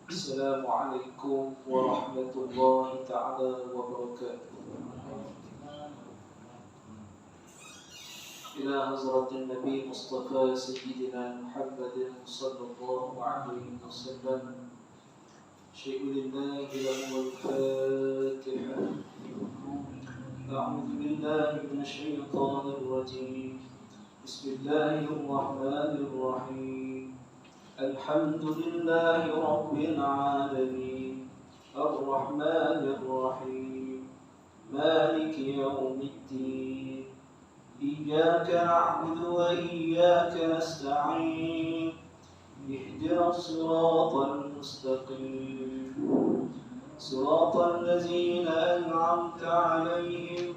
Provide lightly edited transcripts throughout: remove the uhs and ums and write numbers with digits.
السلام عليكم ورحمة الله تعالى وبركاته. إلى حضرة النبي مصطفى سيدنا محمد صلى الله عليه وسلم. شيء لله له الفاتحة. أعوذ بالله من الشيطان الرجيم. بسم الله الرحمن الرحيم. الحمد لله رب العالمين الرحمن الرحيم مالك يوم الدين إياك نعبد وإياك نستعين اهدنا الصراط المستقيم صراط الذين أنعمت عليهم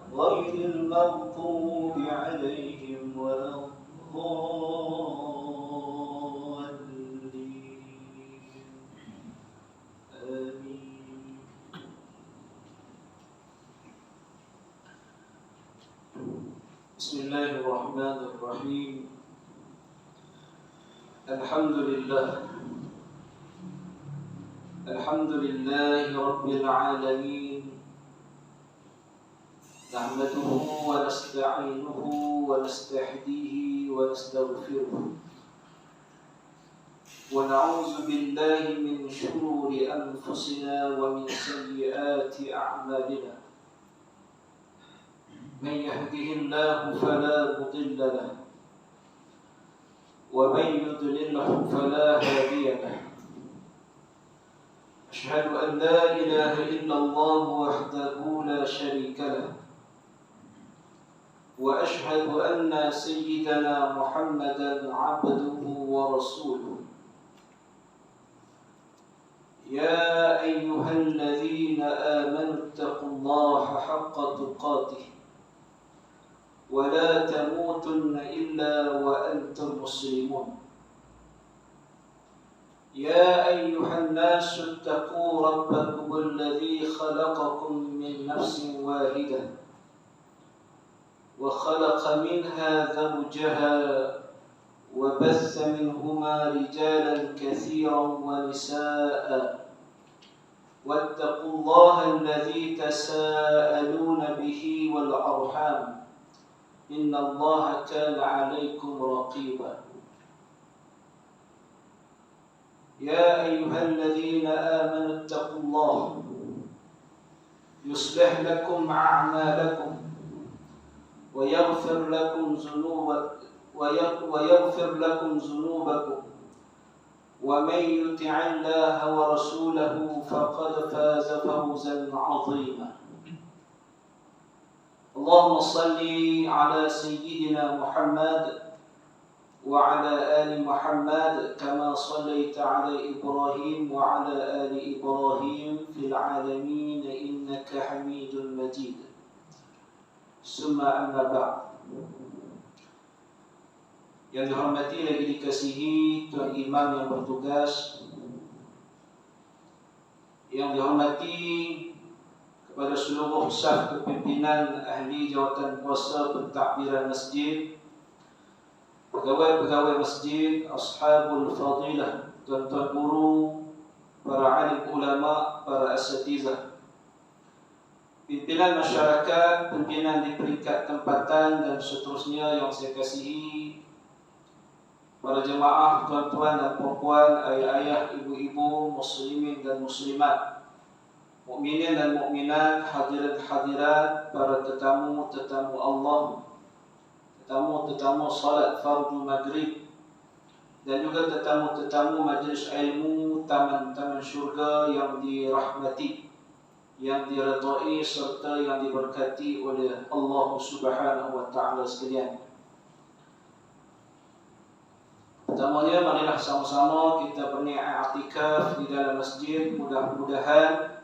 غير المغضوب عليهم ولا الضالين. بسم الله الرحمن الرحيم. الحمد لله رب العالمين. نحمده ونستعينه ونستهديه ونستغفره ونعوذ بالله من شرور أنفسنا ومن سيئات أعمالنا. من يهده الله فلا مضل له ومن يضلله فلا هادي له. أشهد أن لا إله إلا الله وحده لا شريك له وأشهد أن سيدنا محمدا عبده ورسوله. يا أيها الذين آمنوا اتقوا الله حق تقاته ولا تموتن إلا وأنتم مسلمون. يا أيها الناس اتقوا ربكم الذي خلقكم من نفس واحدة وخلق منها زوجها وبث منهما رجالا كثيرا ونساء واتقوا الله الذي تساءلون به والأرحام إن الله كان عليكم رقيبا. يا أيها الذين آمنوا اتقوا الله يصلح لكم أعمالكم ويغفر لكم ذنوبكم ومن يطع الله ورسوله فقد فاز فوزا عظيما. اللهم صل على سيدنا محمد وعلى آل محمد كما صليت على إبراهيم وعلى آل إبراهيم في العالمين إنك حميد مجيد. ثم أما بعد. Yang dihormati lagi dikasihi Tuan Imam yang bertugas, yang dihormati kepada seluruh saf kepimpinan ahli jawatan kuasa pentadbiran masjid, pegawai-pegawai masjid, ashabul fadilah, tuan-tuan guru, para alim ulama, para asatizah, pimpinan masyarakat, pimpinan di peringkat tempatan dan seterusnya yang saya kasihi, para jemaah, tuan-tuan dan puan-puan, ayah-ayah, ibu-ibu, muslimin dan muslimat, mukminin dan mukminat, hadirat-hadirat, para tetamu-tetamu Allah, tetamu-tetamu salat fardu maghrib, dan juga tetamu-tetamu majlis ilmu, taman-taman syurga yang dirahmati, yang diredai serta yang diberkati oleh Allah Subhanahu wa taala sekalian. Pertamanya, marilah sama-sama kita berni'atikaf di dalam masjid. Mudah-mudahan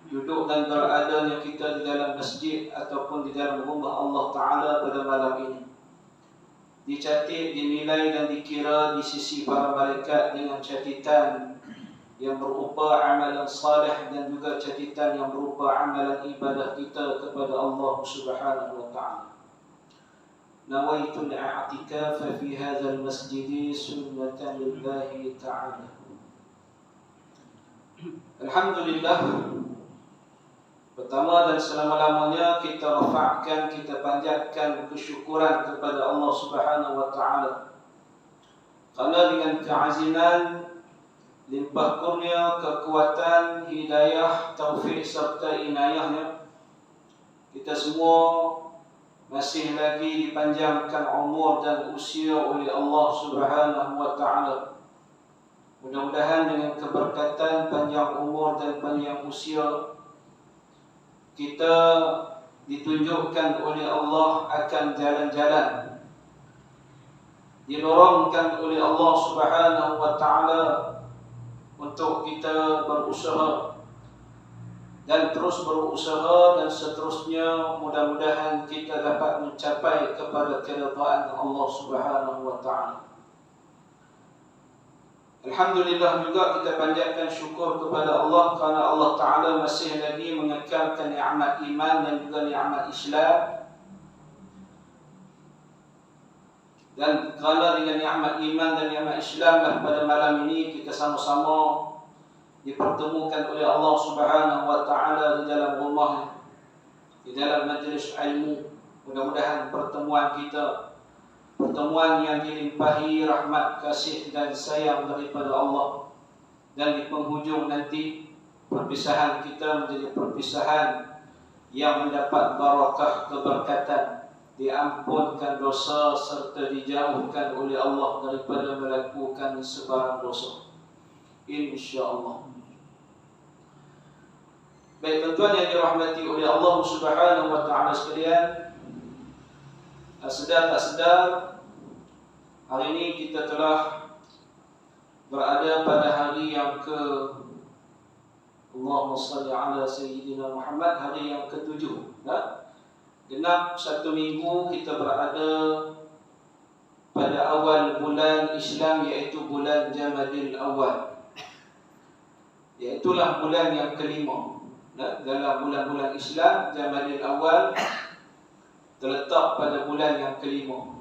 duduk dan beradanya kita di dalam masjid ataupun di dalam rumah Allah Ta'ala pada malam ini dicatat, dinilai dan dikira di sisi para malaikat dengan catatan yang berupa amalan salih dan juga catatan yang berupa amalan ibadah kita kepada Allah Subhanahu wa Ta'ala. نويت الاعتكاف في هذا المسجد سنة لله تعالى Alhamdulillah, pertama dan selama-lamanya kita rafa'kan, kita panjatkan kesyukuran kepada Allah Subhanahu wa taala. Karena dengan keazinan, limpah kurnia, kekuatan, hidayah, taufik serta inayahnya, kita semua masih lagi dipanjangkan umur dan usia oleh Allah Subhanahu wa taala. Mudah-mudahan dengan keberkatan panjang umur dan panjang usia, kita ditunjukkan oleh Allah akan jalan-jalan, didorongkan oleh Allah Subhanahu wa taala untuk kita berusaha dan terus berusaha, dan seterusnya mudah-mudahan kita dapat mencapai kepada keridhaan Allah Subhanahu wa taala. Alhamdulillah juga kita panjatkan syukur kepada Allah kerana Allah Ta'ala masih lagi mengekalkan nikmat iman dan juga nikmat Islam. Dan kerana dengan nikmat iman dan nikmat Islam lah pada malam ini kita sama-sama dipertemukan oleh Allah Subhanahu wa taala di dalam rumahnya, di dalam majlis ilmu. Mudah-mudahan pertemuan kita pertemuan yang dilimpahi rahmat, kasih dan sayang daripada Allah, dan di penghujung nanti perpisahan kita menjadi perpisahan yang mendapat barakah, keberkatan, diampunkan dosa serta dijauhkan oleh Allah daripada melakukan sebarang dosa, insya-Allah. Baik tuan-tuan yang dirahmati oleh Allah Subhanahu wa taala sekalian, sedar tak sedar, hari ini kita telah berada pada hari yang ke Allahumma salli ala Sayyidina Muhammad, hari yang ke-7. Genap 1 minggu kita berada pada awal bulan Islam, iaitu bulan Jamadil Awal, iaitulah bulan yang kelima dalam bulan-bulan Islam. Jamadil Awal terletak pada bulan yang kelima.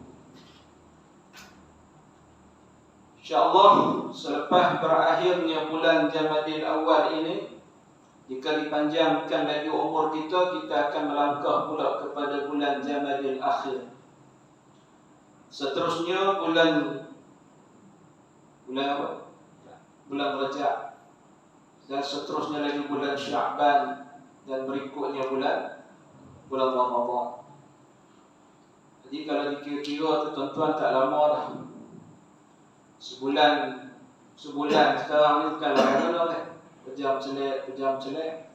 InsyaAllah selepas berakhirnya bulan Jamadil Awal ini, jika dipanjangkan lagi umur kita, kita akan melangkah pula kepada bulan Jamadil Akhir. Seterusnya bulan apa? Bulan Rajab, dan seterusnya lagi bulan Sya'ban, dan berikutnya bulan Ramadan. Jadi kalau dikira-kira tu tuan-tuan tak lama dah. Sebulan sekarang ni bukan lama kan. Pejam celek.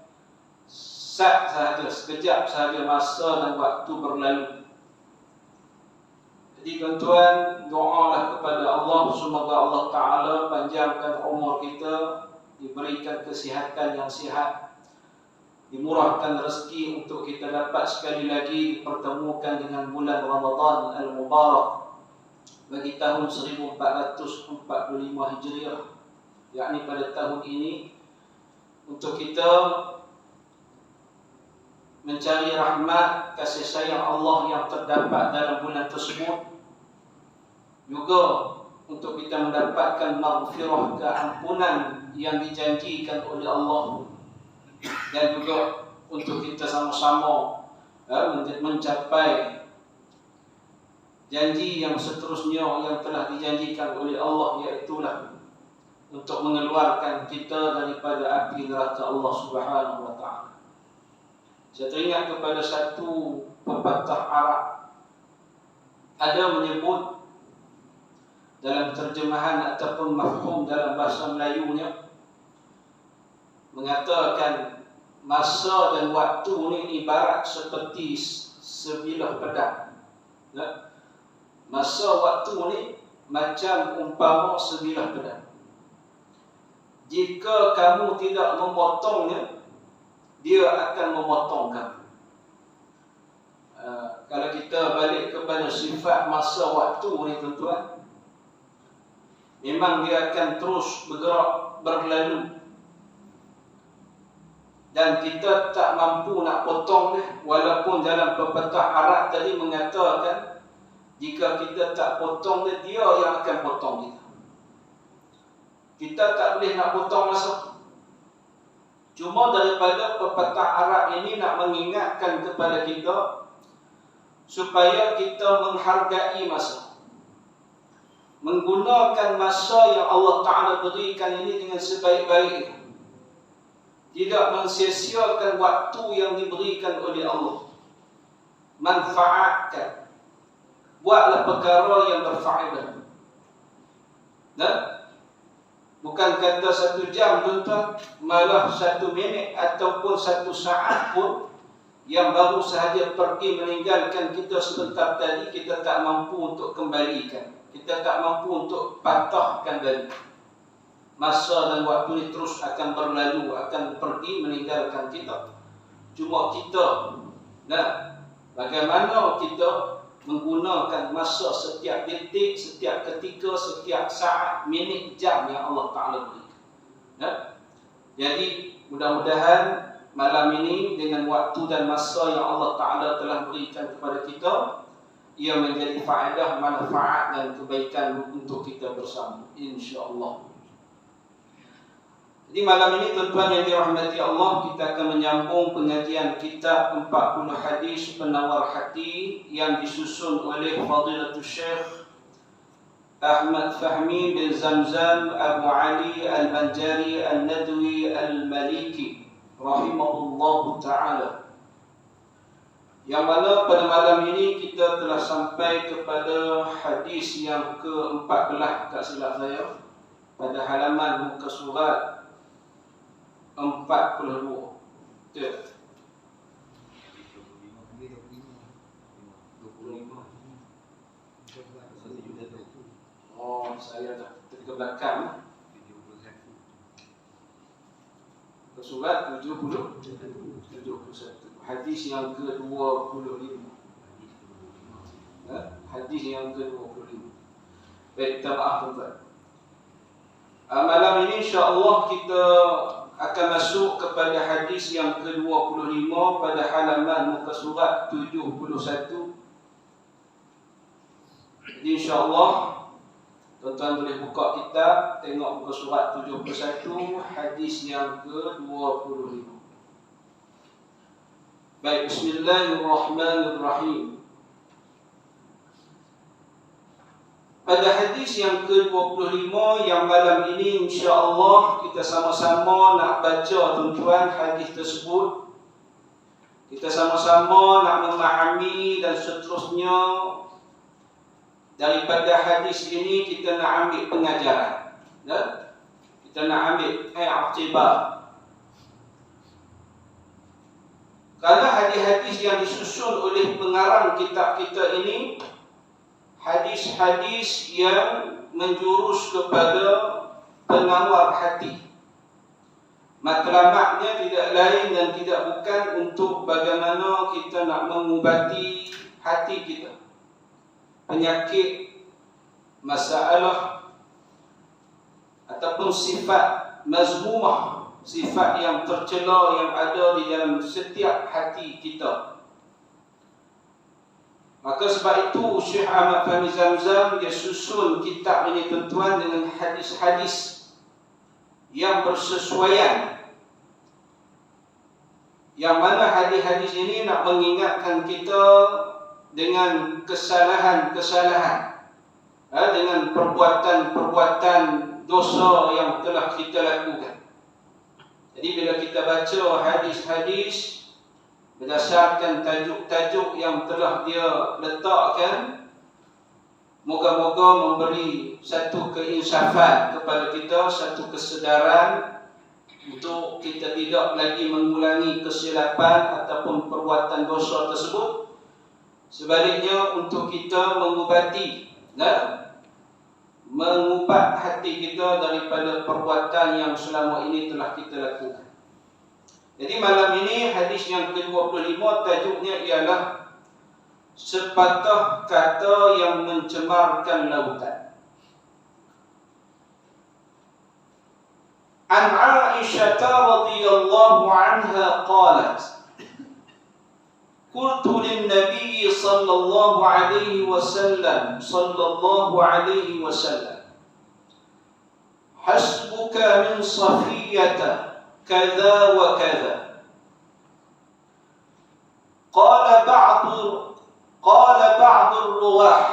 Sat sahaja, sekejap sahaja masa dan waktu berlalu. Jadi tuan-tuan, doalah kepada Allah, semoga Allah Ta'ala panjangkan umur kita, diberikan kesihatan yang sihat, dimurahkan rezeki untuk kita dapat sekali lagi dipertemukan dengan bulan Ramadan Al-Mubarak bagi tahun 1445 Hijriah, yakni pada tahun ini, untuk kita mencari rahmat, kasih sayang Allah yang terdapat dalam bulan tersebut, juga untuk kita mendapatkan maghfirah, keampunan yang dijanjikan oleh Allah, dan juga untuk kita sama-sama mencapai janji yang seterusnya yang telah dijanjikan oleh Allah, iaitulah untuk mengeluarkan kita daripada api neraka Allah Subhanahu wa taala. Saya teringat kepada satu pepatah Arab, ada menyebut dalam terjemahan ataupun mafhum dalam bahasa Melayunya, mengatakan masa dan waktu ini ibarat seperti sebilah pedang. Masa waktu ini macam umpama sebilah pedang. Jika kamu tidak memotongnya, dia akan memotong kamu. Kalau kita balik kepada sifat masa waktu ini tuan-tuan, memang dia akan terus bergerak, berlalu, dan kita tak mampu nak potong dia. Walaupun dalam pepatah Arab tadi mengatakan jika kita tak potong dia, dia yang akan potong kita. Kita tak boleh nak potong masa. Cuma daripada pepatah Arab ini nak mengingatkan kepada kita supaya kita menghargai masa, menggunakan masa yang Allah Ta'ala berikan ini dengan sebaik-baiknya, tidak mensia-siakan waktu yang diberikan oleh Allah. Manfaatkan, buatlah perkara yang berfaedah. Bukan kata 1 jam tuan-tuan, malah 1 minit ataupun 1 saat pun yang baru sahaja pergi meninggalkan kita sebentar tadi, kita tak mampu untuk kembalikan, kita tak mampu untuk patahkan balik. Masa dan waktu ini terus akan berlalu, akan pergi meninggalkan kita. Cuma kita, bagaimana kita menggunakan masa setiap detik, setiap ketika, setiap saat, minit, jam yang Allah Ta'ala berikan. Jadi mudah-mudahan malam ini dengan waktu dan masa yang Allah Ta'ala telah berikan kepada kita, ia menjadi faedah, manfaat dan kebaikan untuk kita bersama, insya-Allah. Jadi malam ini tuan-tuan yang dirahmati Allah, kita akan menyambung pengajian kitab 40 hadis penawar hati yang disusun oleh Fadilatul Syekh Ahmad Fahmi bin Zamzam Abu Ali Al-Banjari Al-Nadwi Al-Maliki rahimahullahu ta'ala, yang mana pada malam ini kita telah sampai kepada hadis yang ke-14 tak silap saya, pada halaman muka surat 42. Betul? 25. Oh, saya dah ke belakang. Surat 71. Hadis yang ke-25. Hadis yang ke-25. Baik, kita maaf tuan-tuan. Malam ini insya-Allah kita akan masuk kepada hadis yang ke-25 pada halaman muka surat 71. Jadi insya-Allah tuan-tuan boleh buka kitab, tengok muka surat 71, hadis yang ke-25. Baik, bismillahirrahmanirrahim. Pada hadis yang ke-25 yang malam ini insya-Allah kita sama-sama nak baca tuan-tuan hadis tersebut. Kita sama-sama nak memahami dan seterusnya daripada hadis ini kita nak ambil pengajaran. Kita nak ambil i'tibar. Kerana hadis-hadis yang disusun oleh pengarang kitab kita ini hadis-hadis yang menjurus kepada penawar hati. Matlamatnya tidak lain dan tidak bukan untuk bagaimana kita nak mengubati hati kita, penyakit, masalah ataupun sifat mazmumah, sifat yang tercela yang ada di dalam setiap hati kita. Maka sebab itu Syekh Ahmad Fahmi Zamzam dia susun kitab ini tuan-tuan dengan hadis-hadis yang bersesuaian, yang mana hadis-hadis ini nak mengingatkan kita dengan kesalahan-kesalahan, dengan perbuatan-perbuatan dosa yang telah kita lakukan. Jadi bila kita baca hadis-hadis berdasarkan tajuk-tajuk yang telah dia letakkan, moga-moga memberi satu keinsafan kepada kita, satu kesedaran untuk kita tidak lagi mengulangi kesilapan ataupun perbuatan dosa tersebut. Sebaliknya untuk kita mengubati, mengubat hati kita daripada perbuatan yang selama ini telah kita lakukan. Jadi malam ini hadis yang ke-25 tajuknya ialah sepatah kata yang mencemarkan lautan. An Aisyah radhiyallahu anha qalat, qultu lin nabiy sallallahu alaihi wasallam hasbuka min Safiyyah كذا وكذا. قال بعض الرواح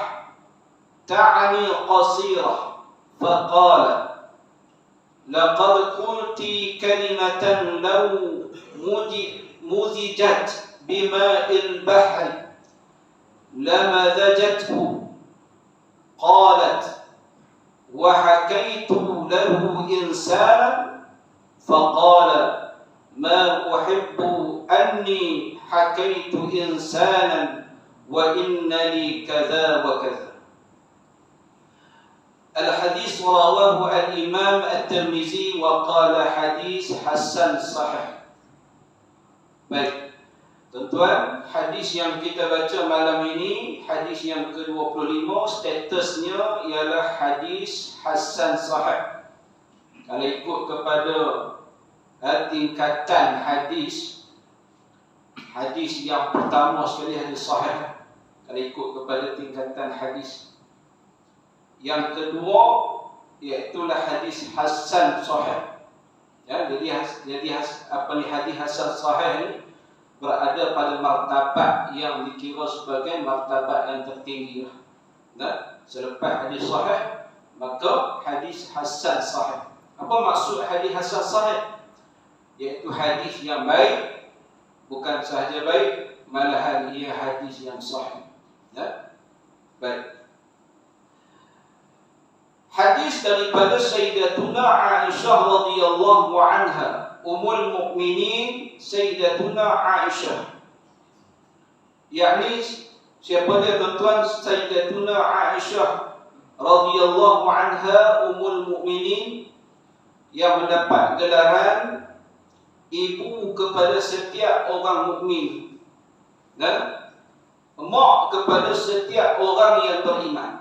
تعني قصيرة، فقال لقد قلت كلمة لو مزجت بماء البحر لمزجته. قالت وحكيت له إنسانا فقال ما أحب أني حكيت إنسانا وإن لي كذا وكذا. الحديث رواه الإمام الترمذي وقال حديث حسن صحيح. Baik, tuan-tuan, hadis yang kita baca malam ini, hadis yang ke-25, statusnya ialah hadis hasan sahih. Kalau ikut kepada tingkatan hadis yang pertama sekali hadis sahih. Kalau ikut kepada tingkatan hadis yang kedua, iaitulah hadis hasan sahih. Ya, jadi hadis hasan sahih ini berada pada martabat yang dikira sebagai martabat yang tertinggi. Nah, selepas hadis sahih, maka hadis hasan sahih. Apa maksud hadis hasan sahih? Iaitu hadis yang baik, bukan sahaja baik, malahan ia hadis yang sahih. Ya? Baik. Hadis daripada Sayyidatuna Aisyah radhiyallahu anha, Ummul Mukminin Sayyidatuna Aisyah. Yakni siapa dia tuan-tuan? Sayyidatuna Aisyah radhiyallahu anha, Ummul Mukminin, yang mendapat gelaran ibu kepada setiap orang mukmin dan mak kepada setiap orang yang beriman.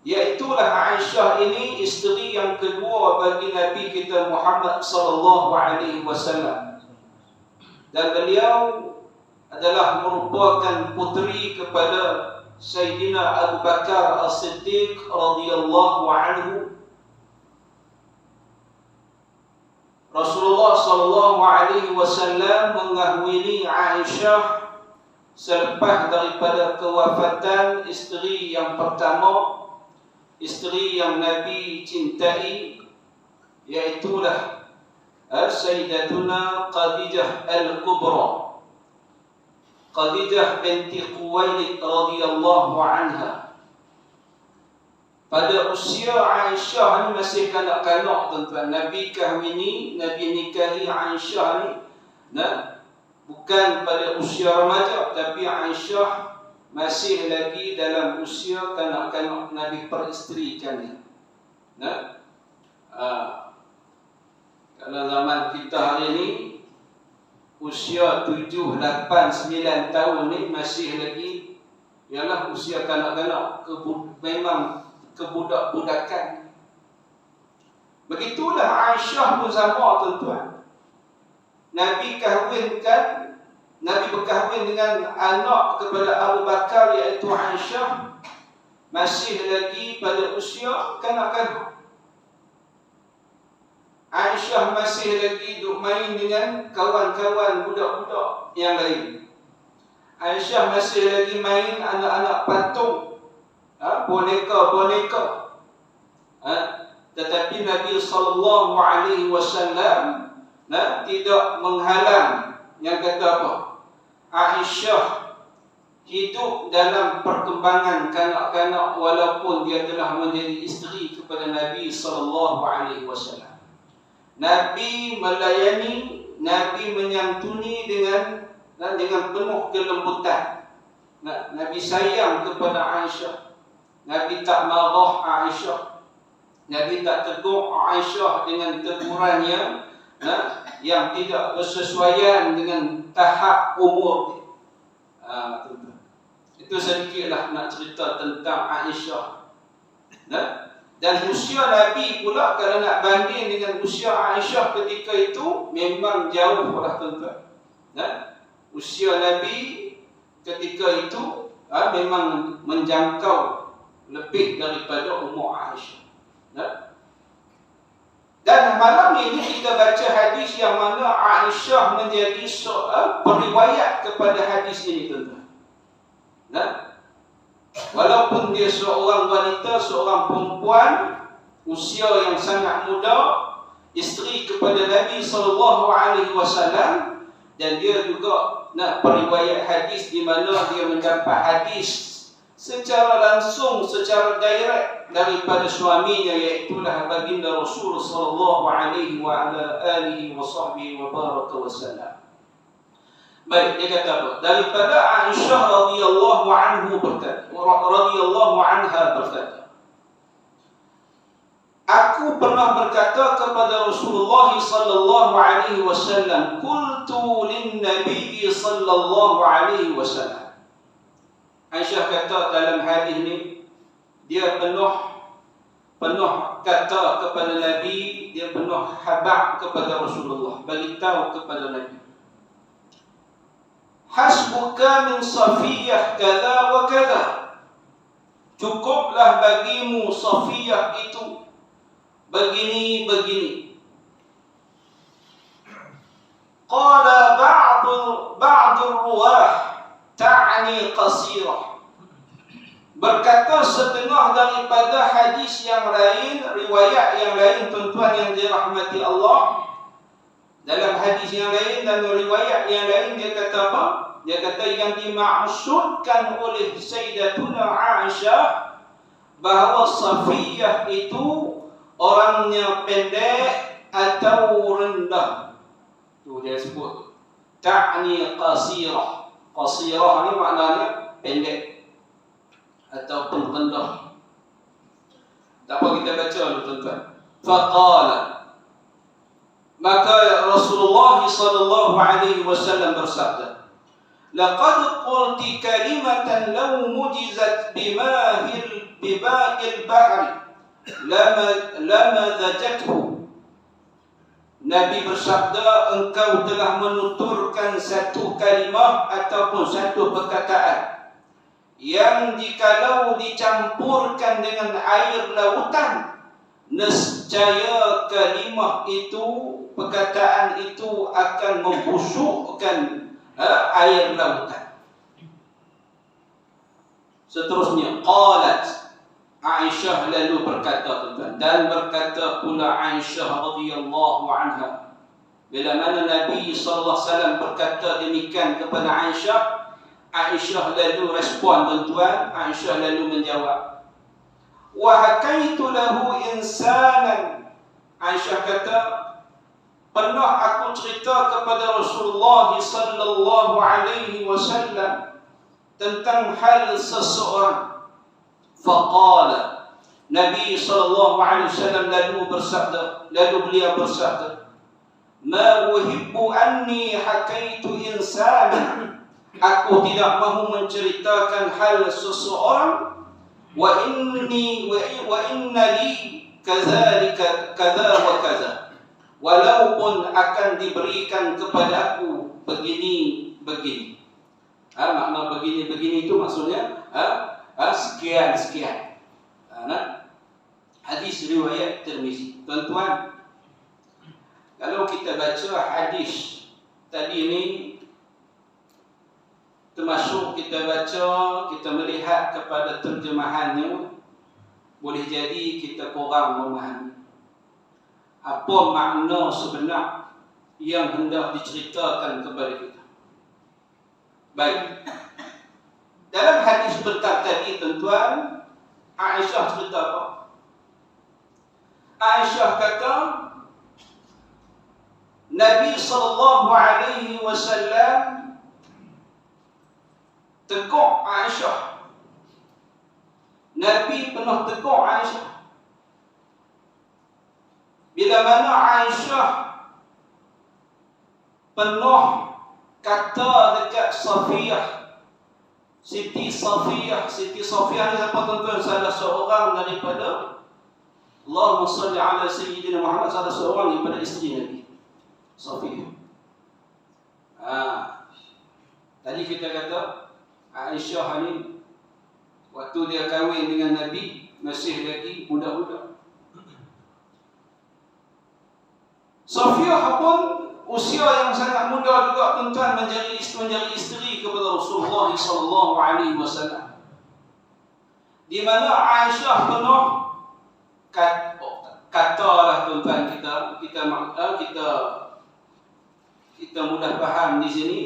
Iaitulah Aisyah ini isteri yang kedua bagi Nabi kita Muhammad sallallahu alaihi wasallam. Dan beliau adalah merupakan puteri kepada Sayyidina Abu Bakar As-Siddiq radhiyallahu anhu. Rasulullah sallallahu alaihi wasallam mengahwini Aisyah selepas daripada kewafatan isteri yang pertama, isteri yang Nabi cintai, iaitulah Sayyidatuna Khadijah Al-Kubra, Khadijah binti Khuwailid radhiyallahu anha. Pada usia Aisyah ni masih kanak-kanak tuan-tuan. Nabi kahwini, Nabi nikahi Aisyah ni, nah, bukan pada usia remaja, tapi Aisyah masih lagi dalam usia kanak-kanak Nabi peristerikan. Nah, kalau zaman kita hari ini usia 7, 8, 9 tahun ni masih lagi ialah usia kanak-kanak, memang kebudak-budakan. Begitulah Aisyah pun sama tuan-tuan. Nabi berkahwin dengan anak kepada Abu Bakar, iaitu Aisyah, masih lagi pada usia kanak-kanak. Aisyah masih lagi duk main dengan kawan-kawan budak-budak yang lain. Aisyah masih lagi main anak-anak patung, boneka-boneka. Tetapi Nabi sallallahu alaihi wasallam tidak menghalang. Yang kata apa? Aisyah hidup dalam perkembangan kanak-kanak walaupun dia telah menjadi isteri kepada Nabi sallallahu alaihi wasallam. Nabi melayani, Nabi menyantuni dengan penuh kelembutan. Nabi sayang kepada Aisyah. Nabi tak marah Aisyah. Nabi tak tegur Aisyah dengan tegurannya yang tidak bersesuaian dengan tahap umur dia. Itu sedikitlah nak cerita tentang Aisyah. Dan usia Nabi pula, kalau nak banding dengan usia Aisyah ketika itu, memang jauh lah tuan-tuan. Usia Nabi ketika itu memang menjangkau lebih daripada umur Aisyah. Dan malam Aisyah menjadi periwayat kepada hadis ini, tuan-tuan. Nah, walaupun dia seorang wanita, seorang perempuan usia yang sangat muda, isteri kepada Nabi SAW, dan dia juga periwayat hadis di mana dia mendapat hadis secara langsung, secara direct daripada suaminya, iaitulah baginda Rasul sallallahu alaihi wa ala alihi wa sahbihi wa baraka wa sallam. Baik, dia kata apa? Daripada Aisyah radhiyallahu anha berkata, aku pernah berkata kepada Rasulullah sallallahu alaihi wasallam, qultu lin nabi sallallahu alaihi wasallam. Aisyah kata dalam hadis ni, dia penuh kata kepada Nabi, dia penuh habaq kepada Rasulullah, bagi tahu kepada Nabi, hasbuka min Safiyah kada wa kada, cukuplah bagimu Safiyah itu begini. Qala ba'du ruwah ta'ni qasirah. Berkata setengah daripada hadis yang lain, riwayat yang lain, tuan-tuan yang dirahmati Allah, dalam hadis yang lain dan riwayat yang lain, dia kata apa? Dia kata yang dimaksudkan oleh Sayyidatuna Aisyah bahawa Safiyah itu orangnya pendek atau rendah. Tu dia sebut ta'ni qasirah. Qasirah ni maknanya pendek ataupun rendah. Tak apa, kita baca dulu, tuan-tuan. Faqala, maka Rasulullah sallallahu alaihi wasallam bersabda, laqad qulti kalimatan law mujizat bima'il bahri lama zajathu. Nabi bersabda, engkau telah menuturkan satu kalimah ataupun satu perkataan yang jikalau dicampurkan dengan air lautan, nescaya kalimah itu, perkataan itu akan membusukkan air lautan. Seterusnya, qalat, Aisyah lalu berkata, tuan-tuan, dan berkata pula Aisyah radhiyallahu anha, bila mana Nabi sallallahu alaihi wasallam berkata demikian kepada Aisyah, Aisyah lalu respon, tuan-tuan. Aisyah lalu menjawab, wa hakaitu lahu insanan. Aisyah kata, pernah aku cerita kepada Rasulullah sallallahu alaihi wasallam tentang hal seseorang. Faqala, Nabi sallallahu alaihi wasallam lalu beliau bersabda, ma uhibbu anni hakaitu insana, aku tidak mahu menceritakan hal seseorang, wa inna li kadzalika kadza wa kadza, walaupun akan diberikan kepadaku begini. Makna begini itu maksudnya sekian. Hadis riwayat Tirmizi. Tuan-tuan, kalau kita baca hadis tadi ini, termasuk kita baca, kita melihat kepada terjemahannya, boleh jadi kita kurang memahami apa makna sebenar yang hendak diceritakan kepada kita. Baik, dalam hadis sebentar tadi, tuan-tuan, Aisyah cerita apa? Aisyah kata, Nabi sallallahu alaihi wasallam tegur Aisyah. Nabi penuh tegur Aisyah. Bila mana Aisyah penuh kata dekat Safiyah, Siti Safiyah ni siapa, tuan-tuan? Salah seorang daripada, Allahumma salli ala Sayyidina Muhammad, salah seorang daripada isteri Nabi Safiyah. Tadi kita kata Aisyah ni waktu dia kahwin dengan Nabi masih lagi budak-budak. Safiyah pun usia yang sangat muda juga tuan-tuan menjadi isteri kepada Rasulullah sallallahu alaihi wasallam. Di mana Aisyah penuh katalah tuan-tuan, kita mudah faham di sini.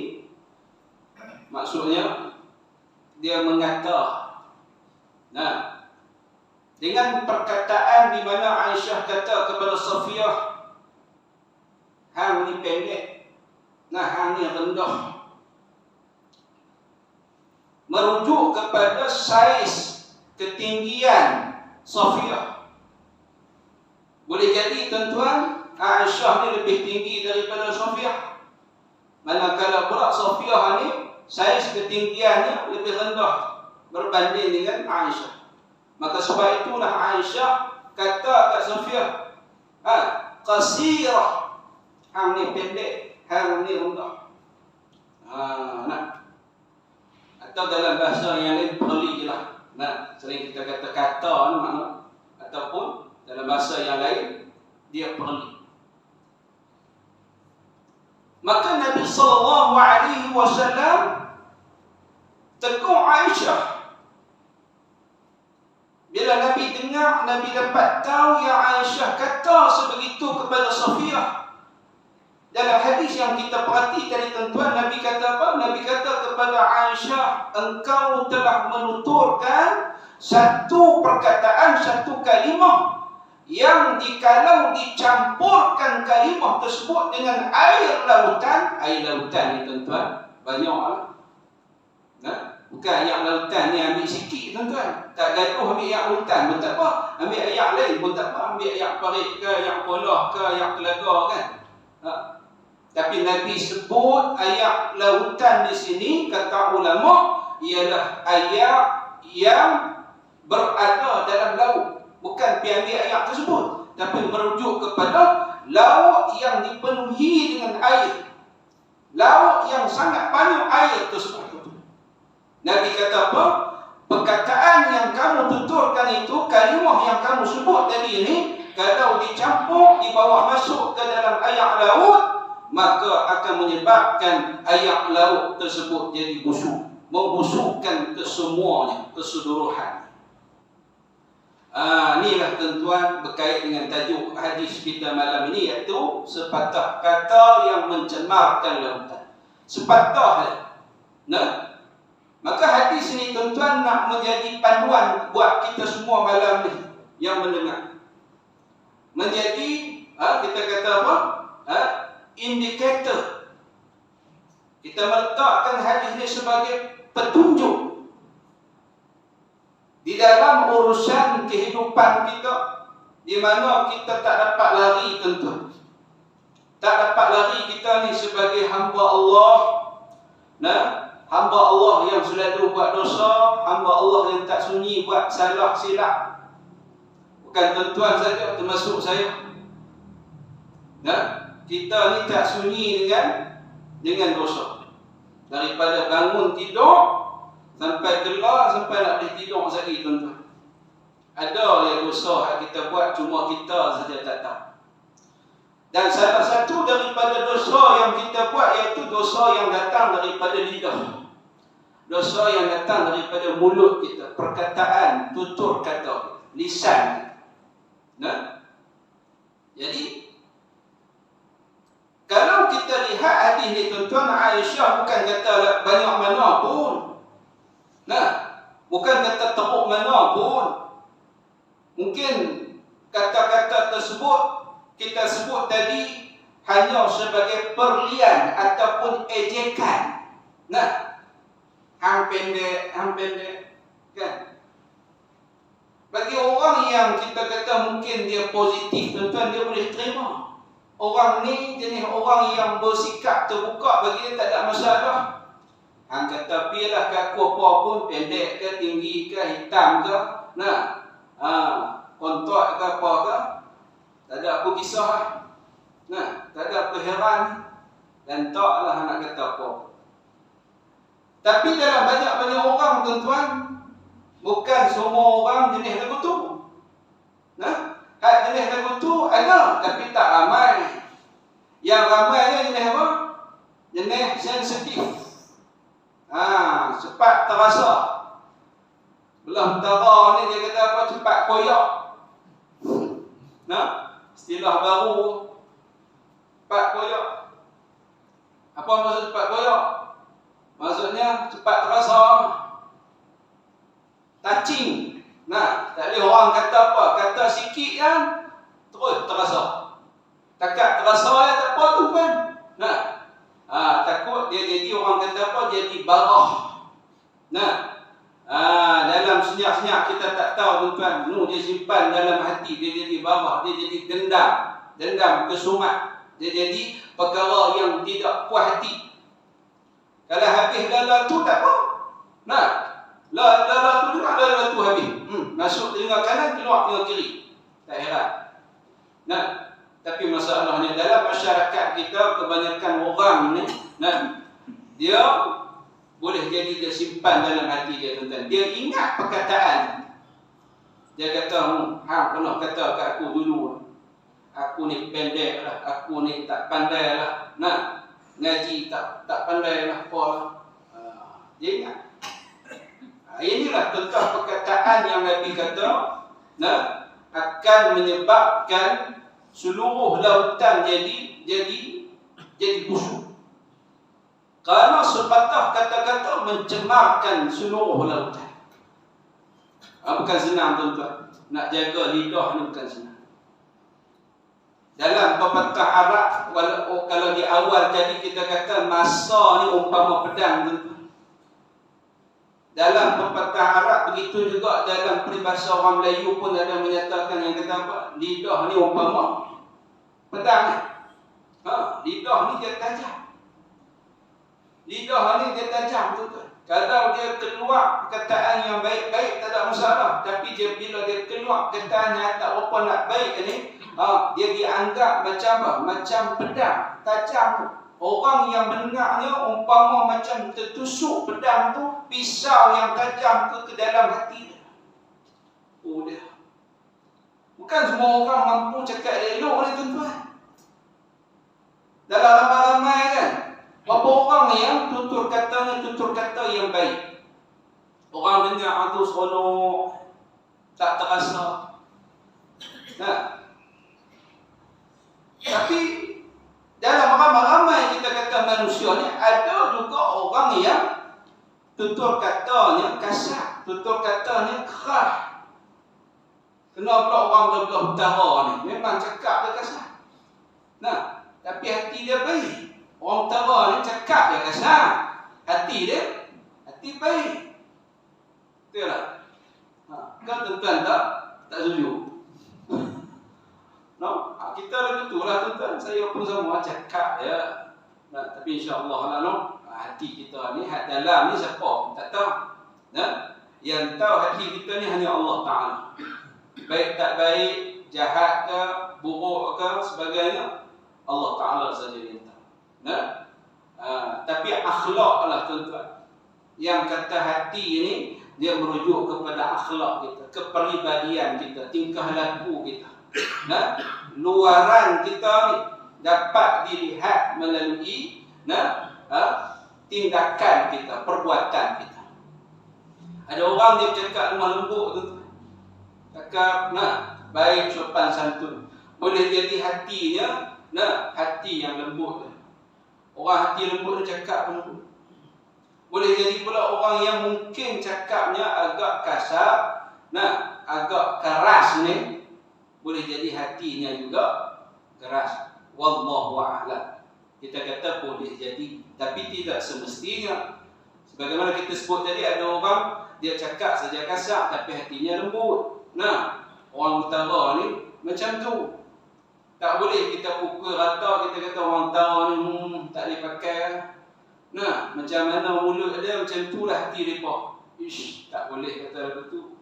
Maksudnya dia mengata. Nah, dengan perkataan di mana Aisyah kata kepada Safiyah, hang ni pendek, nah hang ni rendah, merujuk kepada saiz ketinggian Safiyah. Boleh jadi tuan-tuan, Aisyah ni lebih tinggi daripada Safiyah, manakala pula Safiyah ni saiz ketinggiannya lebih rendah berbanding dengan Aisyah. Maka sebab itulah Aisyah kata kat Safiyah, qasirah, hang ni pendek, hang ni rendah. Nah. Atau dalam bahasa yang lain perli je lah. Nah, sering kita kata ni makna, ataupun dalam bahasa yang lain dia perli. Maka Nabi sallallahu alaihi wasallam tegur Aisyah. Bila Nabi dengar, Nabi dapat tahu yang Aisyah kata sebegitu kepada Safiyah. Dalam hadis yang kita perhati tadi tuan-tuan, Nabi kata apa? Nabi kata kepada Aisyah, engkau telah menuturkan satu perkataan, satu kalimah yang dikalau dicampurkan kalimah tersebut dengan air lautan ni tuan-tuan, banyaklah. Nah, bukan air lautan ni ambil sikit tuan-tuan. Tak gaduh ambil air lautan pun tak apa, ambil air lain pun tak apa, ambil air parit ke, air polah ke, air telaga kan. Tapi Nabi sebut air lautan di sini, kata ulama, ialah air yang berada dalam laut. Bukan pi ambil air tersebut, tapi merujuk kepada laut yang dipenuhi dengan air. Laut yang sangat banyak air tersebut. Nabi kata apa? Perkataan yang kamu tuturkan itu, kalimah yang kamu sebut tadi ini, kalau dicampur, dibawa masuk ke dalam air laut, maka akan menyebabkan air laut tersebut jadi busuk, membusukkan kesemuanya, keseluruhan. Inilah tuan-tuan berkait dengan tajuk hadis kita malam ini, iaitu sepatah kata yang mencemarkan lautan. Sepatah. Nah, maka hadis ini tuan-tuan nak menjadi panduan buat kita semua malam ni yang mendengar. Menjadi kita kata apa? Indikator. Kita meletakkan hadis ini sebagai petunjuk di dalam urusan kehidupan kita, di mana kita tak dapat lari tuan-tuan. Tak dapat lari kita ni sebagai hamba Allah. Nah, hamba Allah yang selalu buat dosa, hamba Allah yang tak sunyi buat salah silap. Bukan tuan-tuan saja, termasuk saya. Nah, kita ni tak sunyi dengan dosa. Daripada bangun tidur sampai kelar, sampai nak boleh tidur lagi tuan-tuan. Ada yang dosa yang kita buat, cuma kita saja tak tahu. Dan salah satu daripada dosa yang kita buat iaitu dosa yang datang daripada lidah. Dosa yang datang daripada mulut kita, perkataan, tutur kata, lisan. Nah, jadi kalau kita lihat hadis ni tuan-tuan, Aisyah bukan kata banyak mana pun. Nah, bukan kata teruk mana pun. Mungkin kata-kata tersebut kita sebut tadi hanya sebagai perlian ataupun ejekan. Nah, hang pendek kan. Bagi orang yang kita kata mungkin dia positif tuan-tuan, dia boleh terima. Orang ni jenis orang yang bersikap terbuka, bagi dia tak ada masalah. Hang kata pilah ke aku apa pun, pendek ke, tinggi ke, hitam ke, nah, kontrak ke apa ke, tak ada apa kisah lah. Nah, tak ada apa heran. Dan taklah nak kata apa. Tapi dalam banyak-banyak orang tuan-tuan, bukan semua orang jenis lagu tu. Nah, jenis lagu tu ada, tapi tak ramai. Yang ramainya jenis sensitif. Cepat terasa. Belah utara ni dia kata apa? Cepat koyak. Istilah baru. Cepat koyak. Apa maksud cepat koyak? Maksudnya cepat terasa. Touching. Tak boleh orang kata apa? Kata sikit kan, terus terasa. Takat terasa tak apa tuan. Takut dia jadi orang kata apa? Jadi barah. Dalam senyap-senyap kita tak tahu tuan. Dia simpan dalam hati, dia jadi barah, dia jadi dendam kesumat. Dia jadi perkara yang tidak puas hati. Kalau habis lala tu tak apa. Lala tu juga lala tu habis. Masuk telinga kanan, keluar telinga kiri. Tak heran. Tapi masalahnya dalam masyarakat kita, kebanyakan orang ni, dia boleh jadi dia simpan dalam hati dia tuan-tuan. Dia ingat perkataan. Dia kata, pernah kata kat aku dulu, aku ni pendek lah, aku ni tak pandai lah, ngaji tak pandai lah, apa lah. Dia ingat. Inilah tentang perkataan yang Nabi kata, akan menyebabkan seluruh lautan jadi busuk. Kerana sepatah kata-kata mencemarkan seluruh lautan. Bukan senang tuan-tuan. Nak jaga lidah ni bukan senang. Dalam pepatah Arab, kalau di awal tadi kita kata masa ni umpama pedang tuan-tuan. Dalam pepatah Arab begitu juga dalam peribahasa orang Melayu pun ada menyatakan yang kata apa? Lidah ni umpama pedang. Lidah ni dia tajam. Lidah ni dia tajam betul-betul. Kalau dia keluar perkataan yang baik-baik tak ada masalah. Tapi bila dia keluar perkataan yang tak apa nak baik ni, dia dianggap macam apa? Macam pedang tajam. Orang yang mendengarnya umpama macam tertusuk pedang tu, pisau yang tajam ke dalam hati dia. Dia. Bukan semua orang mampu cakap elok ni tuan-tuan. Dalam ramai-ramai kan, berapa orang yang tutur kata yang baik. Orang dengar tu seronok, tak terasa. Tapi dalam ramai-ramai kita kata manusia ni, ada juga orang yang tutur katanya kasar, tutur katanya keras. Kena pula orang belah-belah utara ni, memang cakap dia kasar. Tapi hati dia baik. Orang utara ni cakap dia kasar, hati baik. Betul tak? Kau tuan-tuan tak setuju? Kita lagu tu lah tuan-tuan. Saya pun sama cakap ya. Tapi insya-Allah lah hati kita ni, hati dalam ni siapa tak tahu. Yang tahu hati kita ni hanya Allah Ta'ala. Baik tak baik, jahat ke, buruk ke, sebagainya, Allah Ta'ala saja yang tahu. Tapi akhlak lah tuan-tuan. Yang kata hati ni, dia merujuk kepada akhlak kita, kepribadian kita, tingkah laku kita. Luaran kita ni dapat dilihat melalui tindakan kita, perbuatan kita. Ada orang dia cakap lemah lembut tu, cakap baik, sopan santun, boleh jadi hatinya hati yang lembut. Orang hati lembut dia cakap lembut. Boleh jadi pula orang yang mungkin cakapnya agak kasar, agak keras ni, boleh jadi hatinya juga keras. Wallahu a'lam. Kita kata boleh jadi, tapi tidak semestinya. Sebagaimana kita sebut tadi, ada orang dia cakap saja kasar tapi hatinya lembut. Orang utara ni macam tu. Tak boleh kita pukul rata, kita kata orang utara ni tak boleh pakai. Macam mana mulut dia, macam tu lah hati mereka. Tak boleh kata begitu.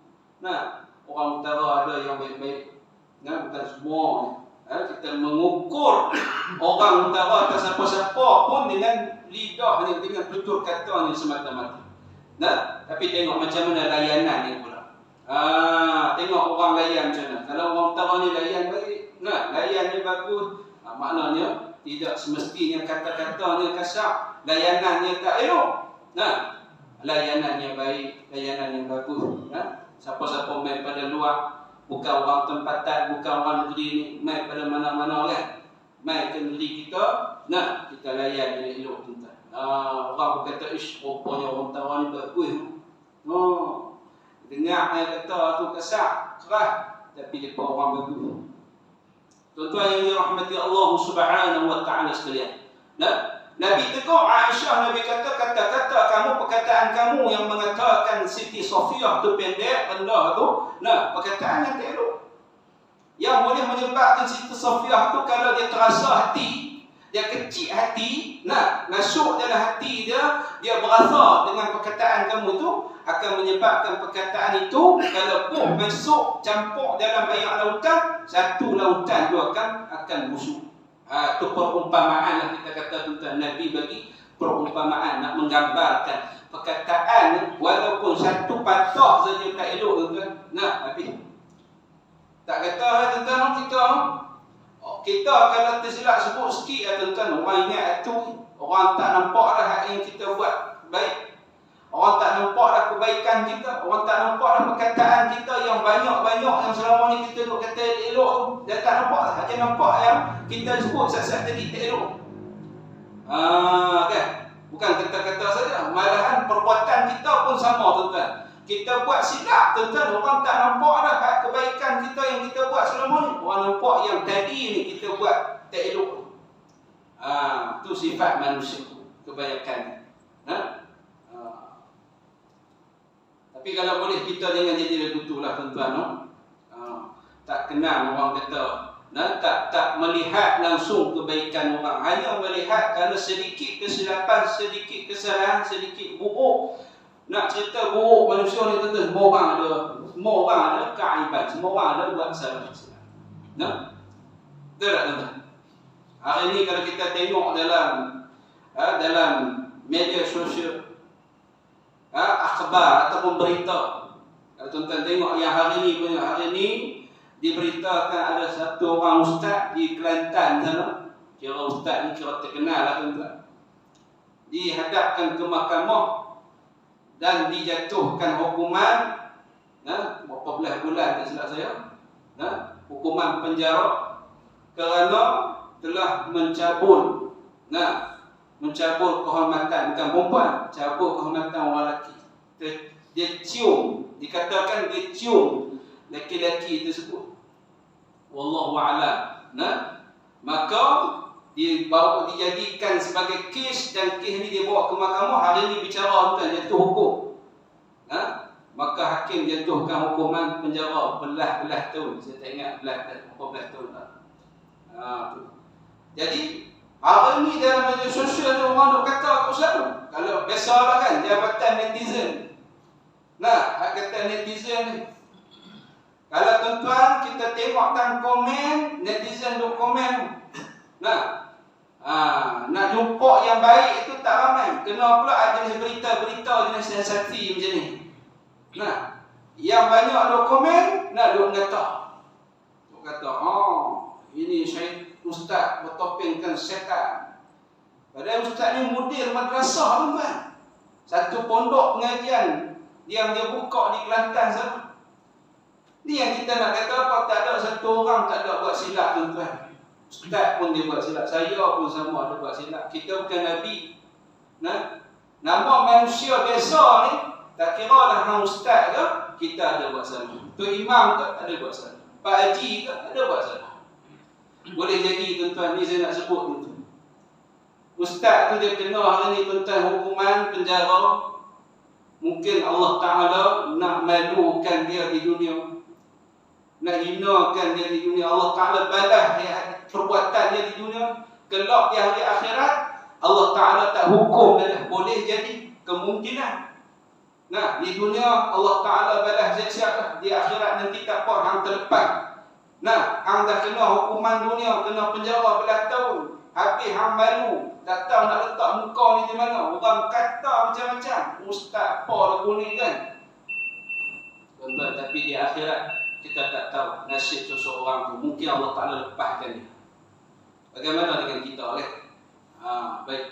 Orang utara ada yang baik-baik. Bukan semua. Kita mengukur orang utara atas siapa-siapa pun dengan lidah ni, dengan tutur kata ni semata-mata. Tapi tengok macam mana layanan ni pula. Tengok orang layan macam mana. Kalau orang utara ni layan baik, layan ni bagus, maknanya Tidak semestinya kata-katanya kasar, layanannya tak elok. Nah, layanannya baik, layanannya bagus. Siapa-siapa main pada luar, bukan orang tempatan, bukan orang negeri ni, main pada mana-mana kan. Main ke negeri kita, nah kita layan dia elok tuan. Orang berkata, ish, rupanya orang Tawar ni bagus. Dengar yang kata tu kasar, keras, tapi dia orang bagus. Tuan-tuan yang dirahmati Allah Subhanahu wa taala sekalian. Nabi tegur Aisyah, Nabi kata kata-kata kamu, perkataan kamu yang mengatakan Siti Sofiyah tu pendek, rendah tu, perkataan yang tak elok. Yang boleh menyebabkan Siti Sofiyah tu kalau dia terasa hati, dia kecil hati, masuk dalam hati dia, dia berasa dengan perkataan kamu tu akan menyebabkan perkataan itu kalau pun masuk campur dalam air lautan, satu lautan tu akan busuk. Itu perumpamaan lah kita kata tuan. Nabi bagi perumpamaan nak menggambarkan perkataan walaupun satu patah saja tak elok tuan. Habis. Tak kata tuan kita kalau tersilap sebut sikit tuan, orang ingat tu, orang tak nampak dah hak yang kita buat baik. Orang tak nampak dah kebaikan kita, orang tak nampak dah perkataan kita yang banyak-banyak yang selama ni kita duk kata elok tu. Dia tak nampak dah, hanya nampak yang kita sebut saat-saat tadi tak elok. Kan? Bukan kata-kata saja, malahan perbuatan kita pun sama tuan. Kita buat silap tuan, orang tak nampak dah hak kebaikan kita yang kita buat selama ni. Orang nampak yang tadi ni kita buat tak elok. Itu sifat manusia kebanyakan. Tapi kalau boleh kita jangan jadi legutulah tuan-tuan. Tak kenal orang kata, tak melihat langsung kebaikan orang, hanya melihat kerana sedikit kesilapan, sedikit kesalahan, sedikit buruk. Nak cerita buruk manusia ni tuan-tuan, semua orang ada keaiban, semua orang ada buat salah. Betul tak tuan-tuan? Hari ni kalau kita tengok dalam media sosial, akhbar ataupun berita, kalau tuan-tuan tengok yang hari ni diberitakan ada satu orang ustaz di Kelantan sana, kira ustaz ni kira terkenal lah tuan-tuan, dihadapkan ke mahkamah dan dijatuhkan hukuman berapa belas bulan tak silap saya, hukuman penjara kerana telah mencabul kehormatan, bukan perempuan, cabul kehormatan orang lelaki. Dia cium, dikatakan dia cium lelaki tersebut. Wallahu a'lam. Maka dijadikan sebagai kes, dan kes ni dia bawa ke mahkamah. Hari ni bicara tuan, jatuh hukum. Maka hakim jatuhkan hukuman penjara belas tahun. Saya tak ingat berapa belas tahun tak. Jadi hari ni dalam media sosial ni orang duk kata aku selalu, kalau biasalah kan jabatan netizen. Kata netizen ni, kalau tuan-tuan kita tengok tang komen, netizen duk komen. Nak jumpa yang baik itu tak ramai. Kena pula ada berita-berita jenis sensasi macam ni. Yang banyak duk komen, duk kata, ini saya ustaz bertopengkan setan. Padahal ustaz ni mudir madrasah tuan. Satu pondok pengajian dia buka di Kelantan sana. Ni yang kita nak kata apa, tak ada satu orang tak ada buat silap tuan. Ustaz pun dia buat silap, saya pun sama ada buat silap. Kita bukan Nabi. Nama manusia biasa ni, tak kira lah hang ustaz ke, kita ada buat salah. Tok imam ke ada buat salah, Pak Haji ke ada buat salah. Boleh jadi tuan-tuan, ni saya nak sebut tuan-tuan, ustaz tu dia kena hari ni tuan-tuan hukuman penjara. Mungkin Allah Ta'ala nak malukan dia di dunia, nak hinakan dia di dunia. Allah Ta'ala balas perbuatan dia di dunia. Kelak di hari akhirat Allah Ta'ala tak hukum dia. Boleh jadi kemungkinan. Di dunia Allah Ta'ala balas siap-siap, di akhirat nanti tak apa, hang terlepas. Hang dah kena hukuman dunia, kena penjara belas tahun, habis hang malu, tak tahu nak letak muka ni di mana. Orang kata macam-macam, ustaz apa lagu ni kan. Tuan-tuan, tapi di akhirat kita tak tahu nasib seseorang tu. Mungkin Allah Ta'ala lepaskan dia. Bagaimana dengan kita oleh? Baik.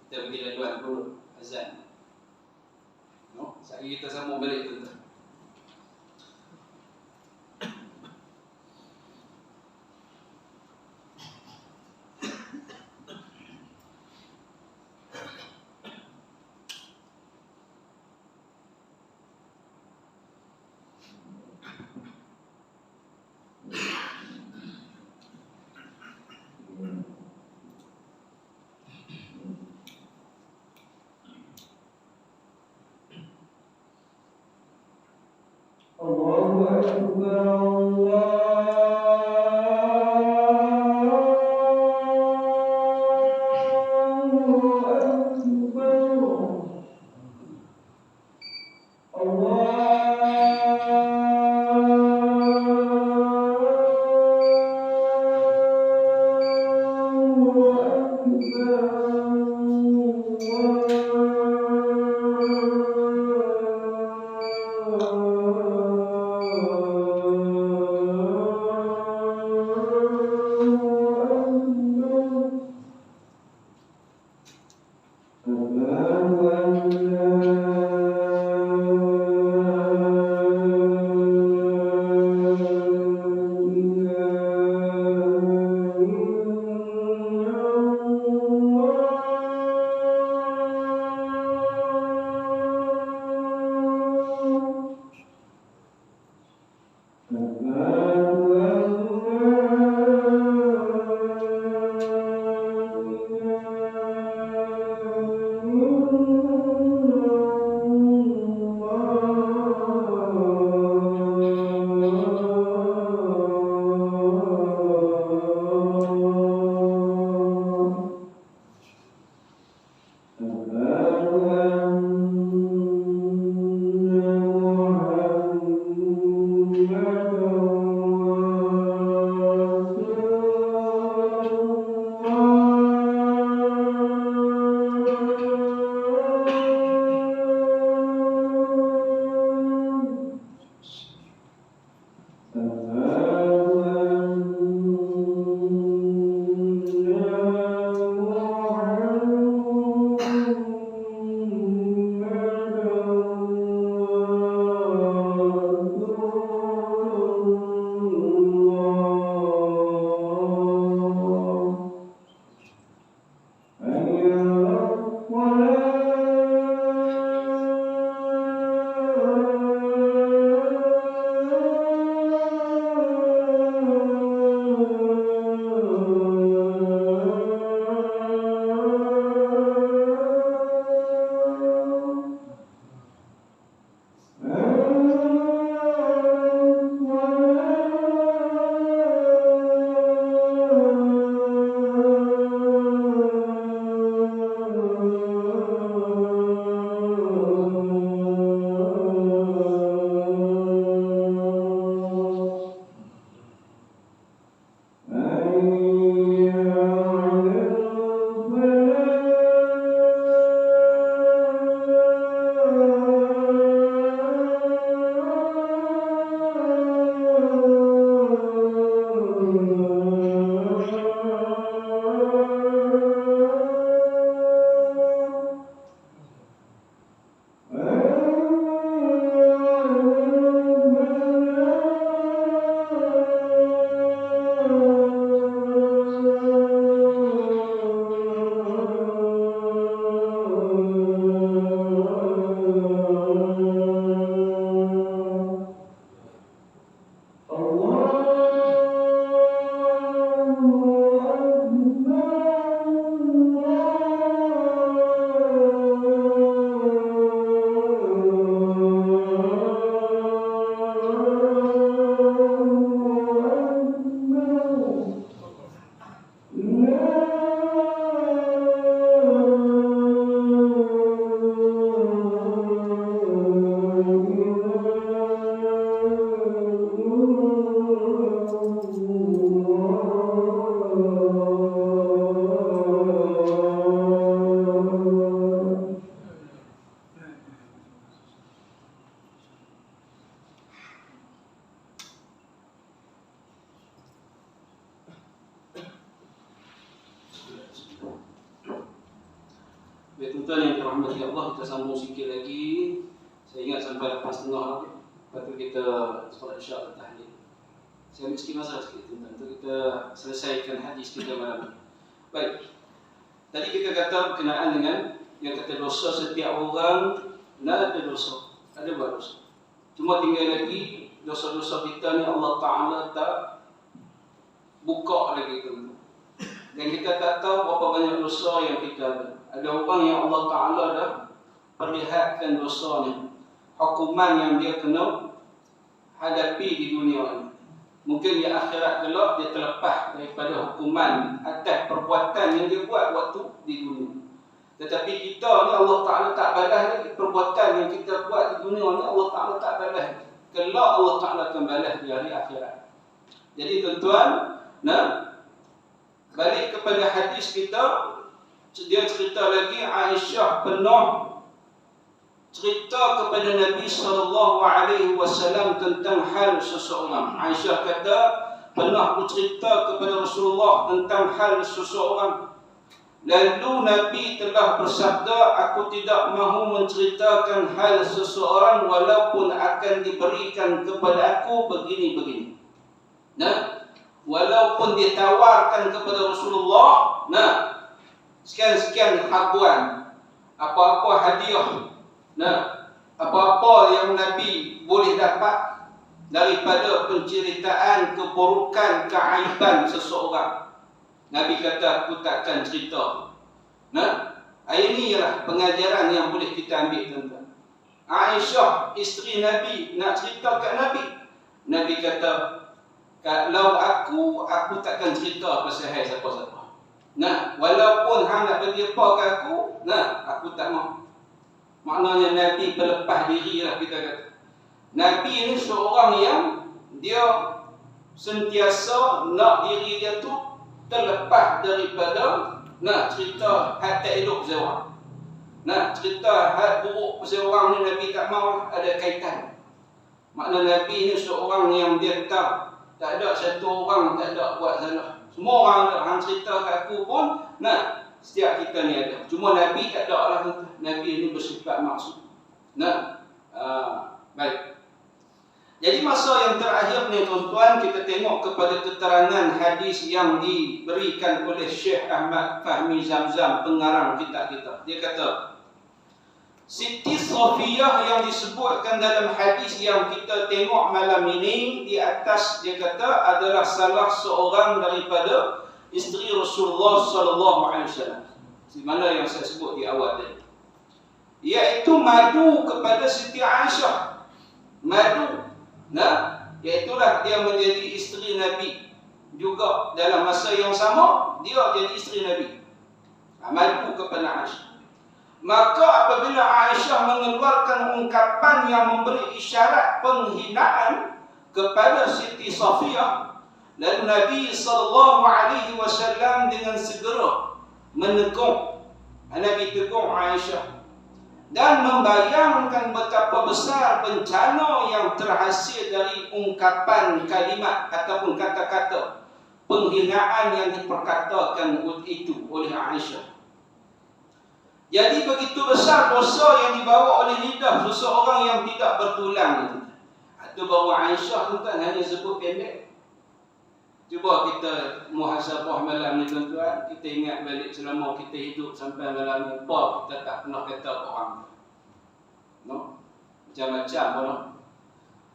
Kita bagi laluan dulu azan. No, sekali kita sambung balik tuan-tuan. Allahu Akbar. Baik tuan-tuan yang dirahmati Allah, kita sambung sikit lagi. Saya ingat sampai 8.30 lagi. Lepas tu kita solat isyak dan tahlil. Saya ambil sikit masa sikit tuan-tuan untuk kita selesaikan hadis kita malam ini. Baik. Tadi kita kata berkenaan dengan yang kata dosa setiap orang ada dosa, ada buat dosa. Cuma tinggal lagi dosa-dosa kita ni Allah Ta'ala tak buka lagi tu. Dan kita tak tahu berapa banyak dosa yang kita ada. Ada orang yang Allah Ta'ala dah perlihatkan dosanya, hukuman yang dia kena hadapi di dunia ini. Mungkin di akhirat kelak dia terlepas daripada hukuman atas perbuatan yang dia buat waktu di dunia. Tetapi kita ni Allah Ta'ala tak balas lagi. Perbuatan yang kita buat di dunia ni Allah Ta'ala tak balas. Kelak Allah Ta'ala akan balas di hari akhirat. Jadi tuan-tuan, balik kepada hadis kita, dia cerita lagi Aisyah pernah cerita kepada Nabi SAW tentang hal seseorang. Aisyah kata, pernah aku cerita kepada Rasulullah tentang hal seseorang. Lalu Nabi telah bersabda, aku tidak mahu menceritakan hal seseorang walaupun akan diberikan kepada aku begini-begini. Walaupun ditawarkan kepada Rasulullah, sekian-sekian habuan, apa-apa hadiah, apa-apa yang Nabi boleh dapat daripada penceritaan keburukan, keaiban seseorang. Nabi kata, aku takkan cerita. Ini ialah pengajaran yang boleh kita ambil tuan-tuan. Aisyah, isteri Nabi, nak cerita kat Nabi. Nabi kata, kalau aku takkan cerita pasal hai siapa-siapa. Walaupun hang nak bagi apa kat aku tak mahu. Maknanya Nabi berlepas diri lah kita kata. Nabi ini seorang yang dia sentiasa nak diri dia tu terlepas daripada cerita hak tak elok pasal orang. Cerita hak buruk pasal orang ni Nabi tak mahu ada kaitan. Makna Nabi ni seorang yang dia tak ada satu orang tak ada buat salah. Semua orang ada. Hang cerita kat aku pun, setiap kita ni ada. Cuma Nabi tak ada lah. Nabi ni bersifat maksud. Baik. Jadi masa yang terakhir ni tuan-tuan, kita tengok kepada keterangan hadis yang diberikan oleh Syekh Ahmad Fahmi Zamzam, pengarang kitab kita. Dia kata, Siti Safiyah yang disebutkan dalam hadis yang kita tengok malam ini di atas, dia kata adalah salah seorang daripada isteri Rasulullah SAW. Di mana yang saya sebut di awal tadi, iaitu madu kepada Siti Aisyah. Madu, iaitulah dia menjadi isteri Nabi juga dalam masa yang sama dia jadi isteri Nabi. Madu kepada Aisyah. Maka apabila Aisyah mengeluarkan ungkapan yang memberi isyarat penghinaan kepada Siti Safiyah, lalu Nabi SAW dengan segera menegur. Nabi tegur Aisyah dan membayangkan betapa besar bencana yang terhasil dari ungkapan kalimat ataupun kata-kata penghinaan yang diperkatakan itu oleh Aisyah. Jadi begitu besar dosa yang dibawa oleh lidah seseorang yang tidak bertulang itu. Itu bahawa Aisyah tu kan hanya sebut pendek. Cuba kita muhasabah malam ni tuan-tuan. Kita ingat balik selama kita hidup sampai malam ni, apa kita tak pernah kata ke orang. Macam-macam pun.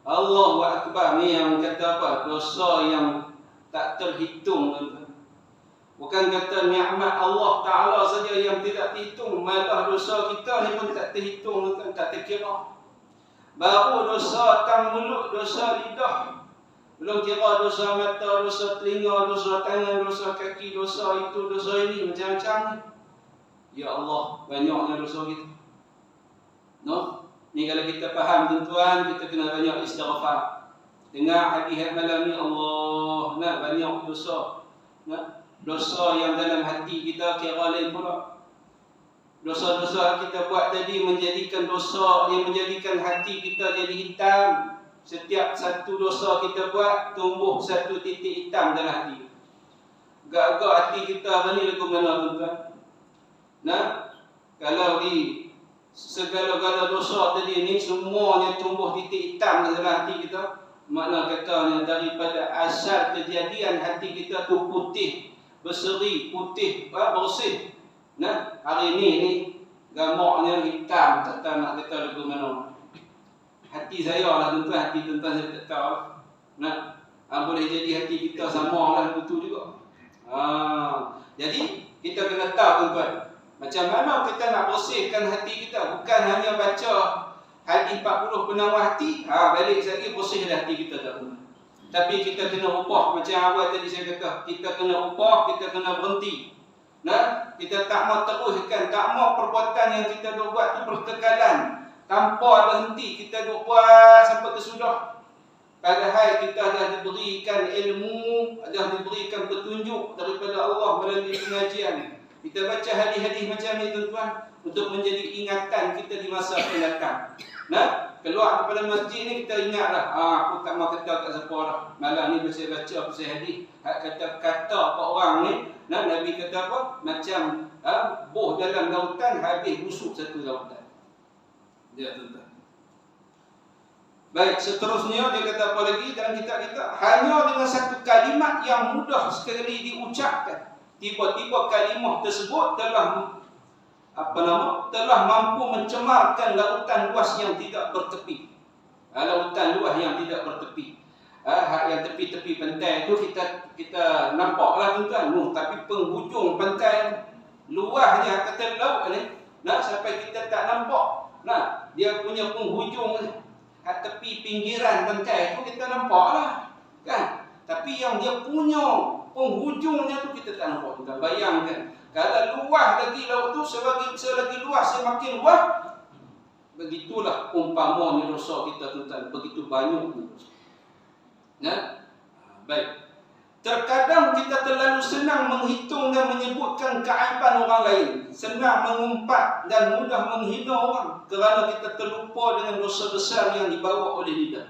Allahu Akbar ni yang kata apa? Dosa yang tak terhitung tuan-tuan. Bukan kata nikmat Allah Ta'ala saja yang tidak terhitung, malah dosa kita ni pun tak terhitung, tak terkira. Baru dosa tang mulut, dosa lidah, belum kira dosa mata, dosa telinga, dosa tangan, dosa kaki, dosa itu, dosa ini, macam-macam ni. Ya Allah, banyaknya dosa kita. Ni kalau kita faham tuan-tuan, kita kena banyak istighfar. Dengar hadis malam ni, Allah, banyak dosa. Dosa yang dalam hati kita kira lain pula. Dosa-dosa kita buat tadi menjadikan dosa yang menjadikan hati kita jadi hitam. Setiap satu dosa kita buat, tumbuh satu titik hitam dalam hati. Gak-gak hati kita ni lagu mana tuan-tuan? Kalau di segala-gala dosa tadi ni semuanya tumbuh titik hitam dalam hati kita, makna katanya daripada asal kejadian hati kita tu putih, berseri, putih, bersih. Nah, hari ni gamaknya hitam, tak tahu nak kata lagu mana. Hati saya lah tuan-tuan, hati tuan-tuan saya tak tahu. Nah, boleh jadi hati kita sama lah betul juga. Jadi kita kena tahu tuan-tuan, macam mana kita nak bersihkan hati kita. Bukan hanya baca hadis 40 penawar hati, balik lagi bersih dah hati kita tak guna. Tapi kita kena ubah. Macam awal tadi saya kata, kita kena ubah, kita kena berhenti. Nah, kita tak mau teruskan, tak mau perbuatan yang kita dah buat tu berkekalan. Tanpa ada henti, kita dah buat sampai kesudah. Padahal kita dah diberikan ilmu, dah diberikan petunjuk daripada Allah melalui pengajian. Kita baca hadis-hadis macam ni tuan-tuan, untuk menjadi ingatan kita di masa akan datang. Nah, keluar daripada masjid ni kita ingatlah, aku tak mau kata kat siapa dah. Malam ni saya baca pasal hadis, kata-kata kat orang ni, nah, Nabi kata apa? Macam boh dalam lautan habis busuk satu lautan. Dia tuan-tuan. Baik, seterusnya dia kata apa lagi dalam kitab kita? Hanya dengan satu kalimat yang mudah sekali diucapkan, tiba-tiba kalimah tersebut telah mampu mencemarkan lautan luas yang tidak bertepi. Lautan luas yang tidak bertepi. Yang tepi-tepi pantai itu kita nampaklah tuan-tuan. Tapi penghujung pantai luasnya kata laut ni, sampai kita tak nampak. Dia punya penghujung ni, tepi pinggiran pantai itu kita nampaklah, kan? Tapi yang dia punya penghujungnya tu kita tak nampak. Kita bayangkan, kalau luas lagi laut tu, selagi luas semakin luas, begitulah umpamanya dosa kita tuan-tuan, begitu banyak dosa. Baik. Terkadang kita terlalu senang menghitung dan menyebutkan keaiban orang lain, senang mengumpat dan mudah menghina orang kerana kita terlupa dengan dosa besar yang dibawa oleh lidah.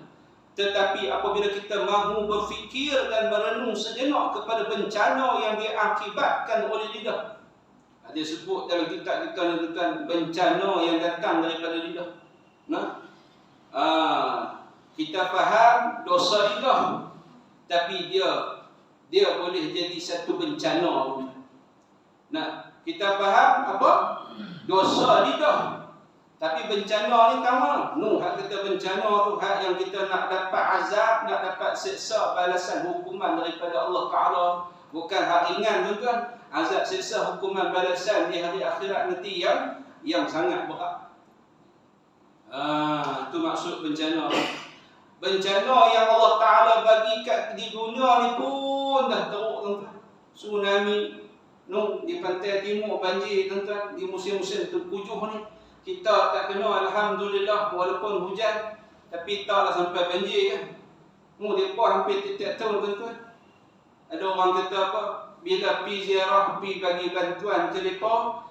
Tetapi apabila kita mahu berfikir dan merenung sejenak kepada bencana yang diakibatkan oleh lidah. Dia sebut dalam kitab kita tentang bencana yang datang daripada lidah. Kita faham dosa lidah, tapi dia boleh jadi satu bencana. Kita faham apa? Dosa lidah. Tapi bencana ni tahu. Hak kita bencana tu hak yang kita nak dapat azab, nak dapat siksa, balasan hukuman daripada Allah Ta'ala. Bukan hak ringan tuan-tuan. Azab, siksa, hukuman, balasan di hari akhirat nanti yang sangat berat. Itu maksud bencana. Bencana yang Allah Ta'ala bagi di dunia ni pun dah teruk tuan-tuan. Tsunami di pantai timur, banjir tuan-tuan, di musim-musim terkujuh ni. Kita tak kena, alhamdulillah, walaupun hujan, tapi taklah sampai banjir kan. Mereka hampir tiap tahun tuan-tuan. Ada orang kata apa? Bila pergi ziarah, pergi bagi bantuan ke mereka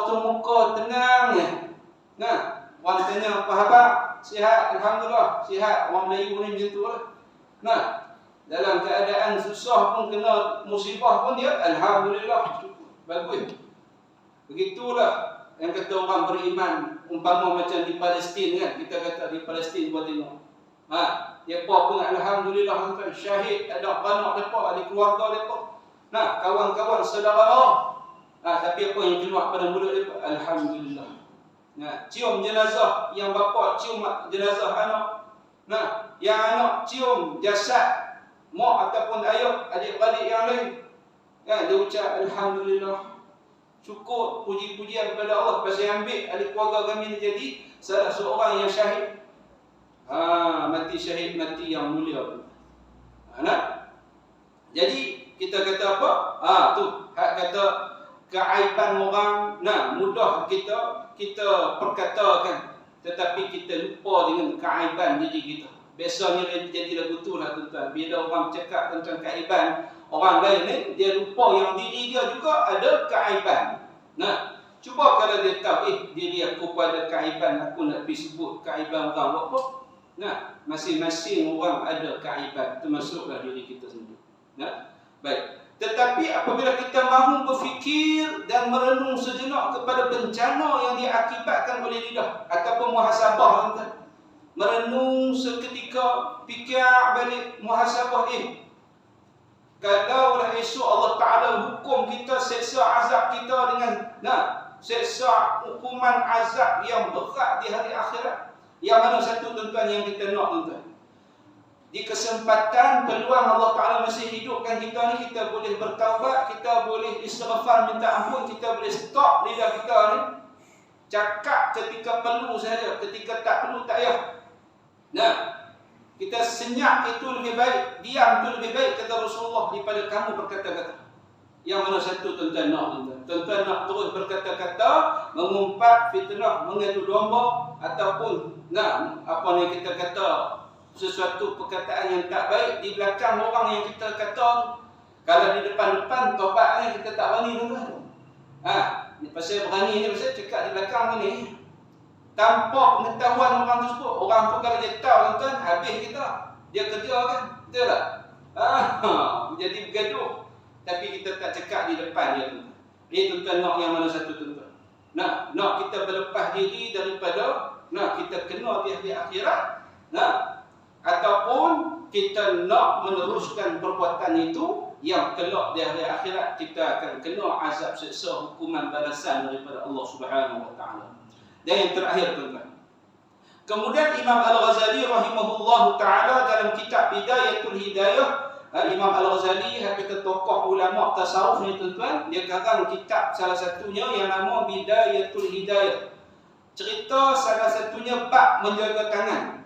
tu muka tenang je. Orang tanya, apa khabar? Sihat, alhamdulillah, sihat. Orang Melayu ni macam tu lah. Dalam keadaan susah pun, kena musibah pun dia, alhamdulillah, bagus. Begitulah yang kata orang beriman, umpama macam di Palestin kan, kita kata di Palestin buat tengok. Mereka pun alhamdulillah syahid, ada anak mereka, ada keluarga mereka. Kawan-kawan saudara. Tapi apa yang keluar pada mulut mereka? Alhamdulillah. Cium jenazah, yang bapa cium jenazah anak. Yang anak cium jasad mak ataupun ayah, adik-adik yang lain. Dia ucap alhamdulillah. Syukur, puji-pujian kepada Allah pasal ambil ahli keluarga kami ni jadi salah seorang yang syahid. Mati syahid, mati yang mulia. Jadi kita kata apa? Tu hak kata keaiban orang, mudah kita perkatakan, tetapi kita lupa dengan keaiban diri kita. Biasanya jadi lagu tu lah tuan-tuan. Bila orang cakap tentang keaiban orang lain ni, dia lupa yang diri dia juga ada keaiban. Cuba kalau dia tahu, diri aku pun ada keaiban, aku nak pergi sebut keaiban orang apa? Masing-masing orang ada keaiban, termasuklah diri kita sendiri. Baik. Tetapi Tapi apabila kita mahu berfikir dan merenung sejenak kepada bencana yang diakibatkan oleh lidah ataupun muhasabah, merenung seketika, fikir balik muhasabah, kalaulah esok Allah Ta'ala hukum kita, seksa azab kita dengan seksa hukuman azab yang berat di hari akhirat, yang mana satu tuan-tuan yang kita nak tuan-tuan? Di kesempatan peluang Allah Ta'ala masih hidupkan kita ni, kita boleh bertaubat, kita boleh istighfar minta ampun, kita boleh stop lidah kita ni, cakap ketika perlu saja, ketika tak perlu tak payah. Kita senyap itu lebih baik, diam itu lebih baik kata Rasulullah daripada kamu berkata-kata. Yang mana satu tuan-tuan nak tuan-tuan? Tuan-tuan nak terus berkata-kata, mengumpat fitnah, mengadu domba, ataupun apa yang kita kata, sesuatu perkataan yang tak baik di belakang orang yang kita kata. Kalau di depan-depan tobatnya kita tak berani tuan-tuan. Ni pasal berani ni pasal cakap di belakang ni tanpa pengetahuan orang tersebut. Orang tu kalau dia tahu tuan-tuan, habis kita. Dia kerja kan? Betul tak? Jadi bergaduh. Tapi kita tak cakap di depan dia tuan-tuan. Dia tuan-tuan nak yang mana satu tuan-tuan? Nak kita berlepas diri daripada kita kena di akhirat, ataupun kita nak meneruskan perbuatan itu yang kelak di hari akhirat kita akan kena azab seksa hukuman balasan daripada Allah Subhanahu wa taala. Dan yang terakhir tuan-tuan, kemudian Imam Al-Ghazali rahimahullahu taala dalam kitab Bidayatul Hidayah, Imam Al-Ghazali kata tokoh ulama tasawuf ni tuan-tuan, dia karang kitab salah satunya yang nama Bidayatul Hidayah. Cerita salah satunya bab menjaga tangan.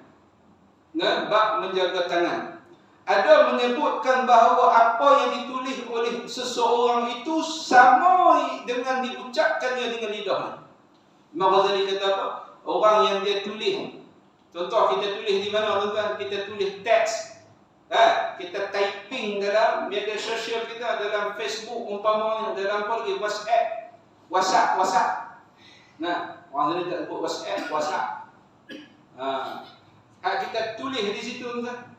Bab menjaga tangan. Ada menyebutkan bahawa apa yang ditulis oleh seseorang itu sama dengan diucapkannya dengan lidahnya. Imam Ghazali kata apa? Orang yang dia tulis, contoh kita tulis di mana tuan-tuan? Kita tulis teks, kita typing dalam media sosial kita, dalam Facebook umpamanya, dalam apa lagi, WhatsApp. Orang Ghazali tak sebut WhatsApp. Kita tulis di situ tuan.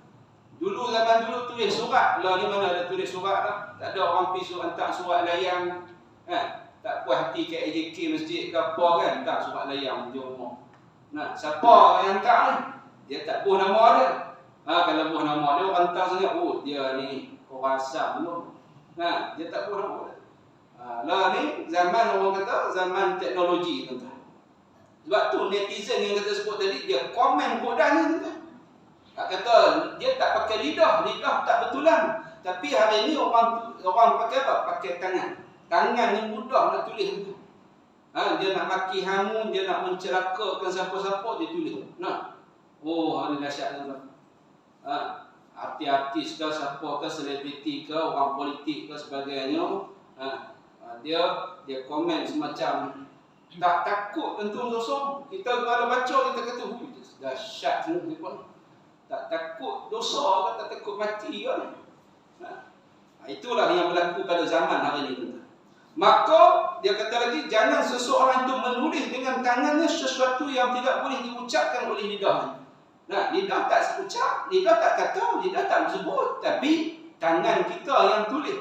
Zaman dulu tulis surat. Lah ni mana ada tulis surat dah. Tak ada orang pergi hantar surat layang. Tak puas hati ke AJK masjid ke apa kan. Tak, surat layang di rumah. Siapa yang hantar ni? Dia tak buh nama dia. Kalau buh nama dia, orang hantar sangat. Oh, dia ni orang asam belum. Dia tak buh nama dia. Lah ni zaman orang kata zaman teknologi tuan-tuan. Sebab tu netizen yang kata sebut tadi, dia komen kodan ni tuan-tuan. Kata dia tak pakai lidah tak betulan. Tapi hari ni orang pakai apa? Pakai tangan. Tangan ni mudah nak tulis tu. Dia nak maki hamu, dia nak mencelakakan siapa-siapa, dia tulis. Ada dahsyat tuan-tuan. Artis ke siapa ke, selebriti ke, orang politik ke sebagainya, dia komen semacam tak takut tentu dosa. Kita kalau baca kita kata dahsyat ni pun. Tak takut dosa ke, tak takut mati ke. Itulah yang berlaku pada zaman hari ini. Maka dia kata lagi, jangan seseorang itu menulis dengan tangannya sesuatu yang tidak boleh diucapkan oleh lidahnya. Lidah tak ucap, lidah tak kata, lidah tak sebut, tapi tangan kita yang tulis.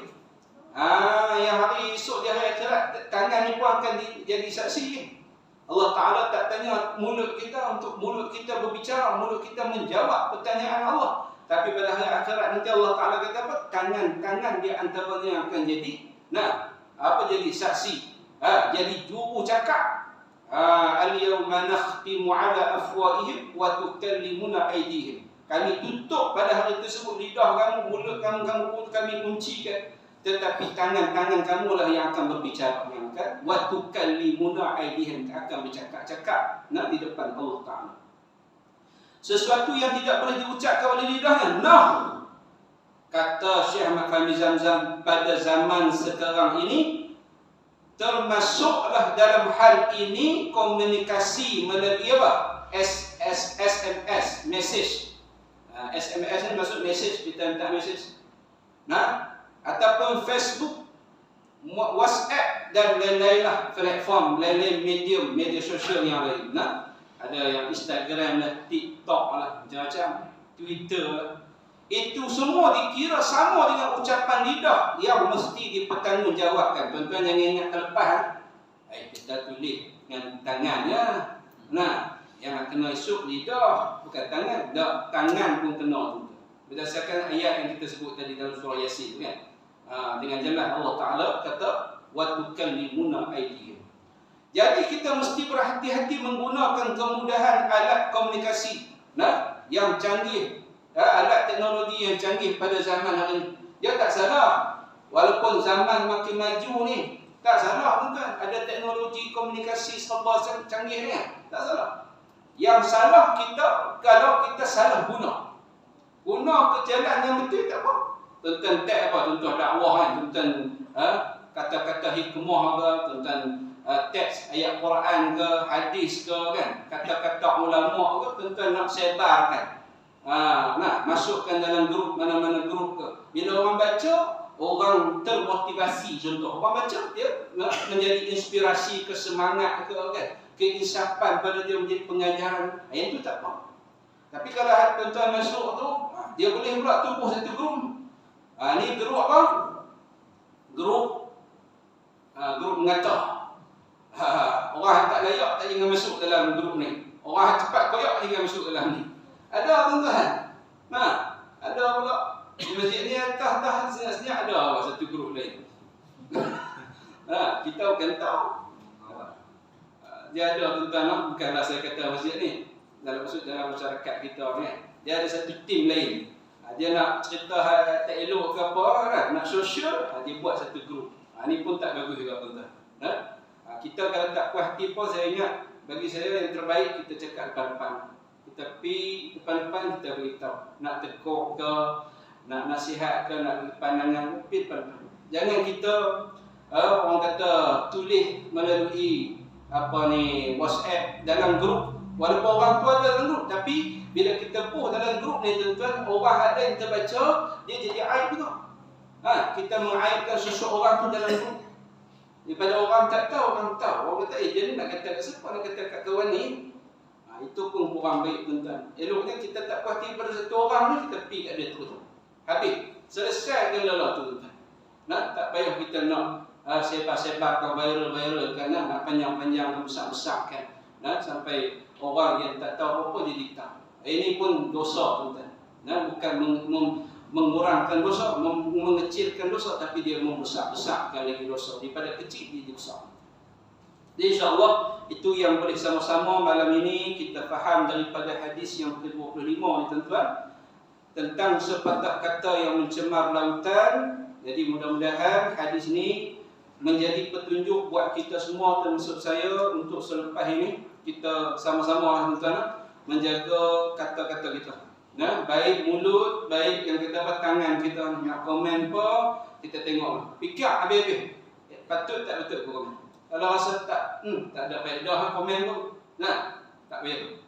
Yang hari esok di hari akhirat, tangan ni pun akan jadi saksi. Allah Ta'ala tak tanya mulut kita untuk mulut kita berbicara, mulut kita menjawab pertanyaan Allah. Tapi pada hari akhirat nanti Allah Ta'ala kata apa? Tangan-tangan di antaranya akan jadi jadi saksi. Jadi juru cakap. Al-yawma nakhtimu ala afwahihim wa tukallimuna aydihim. Kami tutup pada hari tersebut lidah kamu, mulut kamu kami kuncikan. Tetapi tangan-tangan kamulah yang akan berbicara, yang akan wa tukallimuna aydihim, akan bercakap-cakap di depan Allah Ta'ala. Sesuatu yang tidak boleh diucapkan oleh lidahnya. Kata Syekh Ahmad Fahmi Zamzam, pada zaman sekarang ini termasuklah dalam hal ini komunikasi melalui apa? SMS, message. SMS ni maksud message, kita minta message. Ataupun Facebook, WhatsApp dan lain-lain lah, platform, lain-lain media sosial yang lain. Ada yang Instagram lah, TikTok lah, macam-macam, Twitter lah. Itu semua dikira sama dengan ucapan lidah yang mesti dipertanggungjawabkan. Tuan-tuan jangan ingat terlepas. Kita tulis dengan tangannya. Nah, yang kena esok lidah, bukan tangan. Tak, tangan pun kena. Berdasarkan ayat yang kita sebut tadi dalam surah Yasin kan. Dengan jelas Allah Ta'ala kata wa tukallimuna aydihim. Jadi kita mesti berhati-hati menggunakan kemudahan alat komunikasi yang canggih, alat teknologi yang canggih pada zaman hari ini. Dia tak salah. Walaupun zaman makin maju ni, tak salah tuan-tuan. Ada teknologi komunikasi serba canggih ni, tak salah. Yang salah kita kalau kita salah guna. Guna ke jalan yang betul tak apa. Tuan-tuan tak apa, tuan-tuan dakwah kan, tuan-tuan kata-kata hikmah ke, tuan-tuan teks ayat Quran ke, hadis ke kan, kata-kata ulama ke, tuan-tuan nak sebarkan. Nak masukkan dalam grup, mana-mana grup ke. Bila orang baca, orang termotivasi. Contoh, orang baca, dia menjadi inspirasi, kesemangat ke kan, keinsapan pada dia menjadi pengajaran. Yang itu tak apa. Tapi kalau tuan-tuan masuk tu, dia boleh pula tubuh satu grup. Ni grup apa? Grup mengata. Orang tak layak tak jangan masuk dalam grup ni. Orang cepat koyak jangan masuk dalam ni. Ada tuan-tuan. Ada pula. Di masjid ni atas senyap-senyap ada satu grup lain. Kita bukan tahu. Dia ada tuan-tuan, bukanlah saya kata masjid ni. Dalam masyarakat kita ni, dia ada satu tim lain. Dia nak cerita tak elok ke apa kan, nak sosial, dia buat satu grup. Ni pun tak bagus juga tuan-tuan. Kita kalau tak puas hati pun, saya ingat bagi saya yang terbaik kita cakap depan-depan. Kita pergi depan-depan, kita beritahu. Nak tegur ke, nak nasihat ke, nak beri pandangan, pergi depan-depan. Jangan kita orang kata tulis melalui WhatsApp dalam grup. Walaupun orang tu ada dalam grup, tapi bila kita post dalam grup ni tuan-tuan, orang ada yang terbaca, dia jadi aib juga. Kita mengaibkan seseorang tu dalam grup. Daripada orang tak tahu, orang tahu. Orang kata, dia ni nak kata kat siapa, nak kata kat kawan ni. Itu pun kurang baik tuan-tuan. Eloknya kita tak puas hati pada satu orang ni, kita pergi kat dia terus. Habis. Selesai ke lelah tu tuan-tuan. Tak payah kita nak sebar-sebarkan viral-viral kan, nak panjang-panjang, besar-besar kan. Sampai orang yang tak tahu apa dia diktahu. Ini pun dosa tuan-tuan. Bukan mengurangkan dosa, mengecilkan dosa, tapi dia membesar-besarkan lagi dosa. Daripada kecil dia besar. Jadi insyaAllah itu yang boleh sama-sama malam ini kita faham daripada hadis yang ke-25 ni tuan-tuan, tentang sepatah kata yang mencemar lautan. Jadi mudah-mudahan hadis ini menjadi petunjuk buat kita semua, termasuk saya, untuk selepas ini kita sama-sama tuan-tuan menjaga kata-kata kita. Baik mulut, baik yang kita dapat tangan kita nak komen apa, kita tengok. Fikir habis-habis. Patut tak betul komen. Kalau rasa tak ada faedah komen pun, tak payah.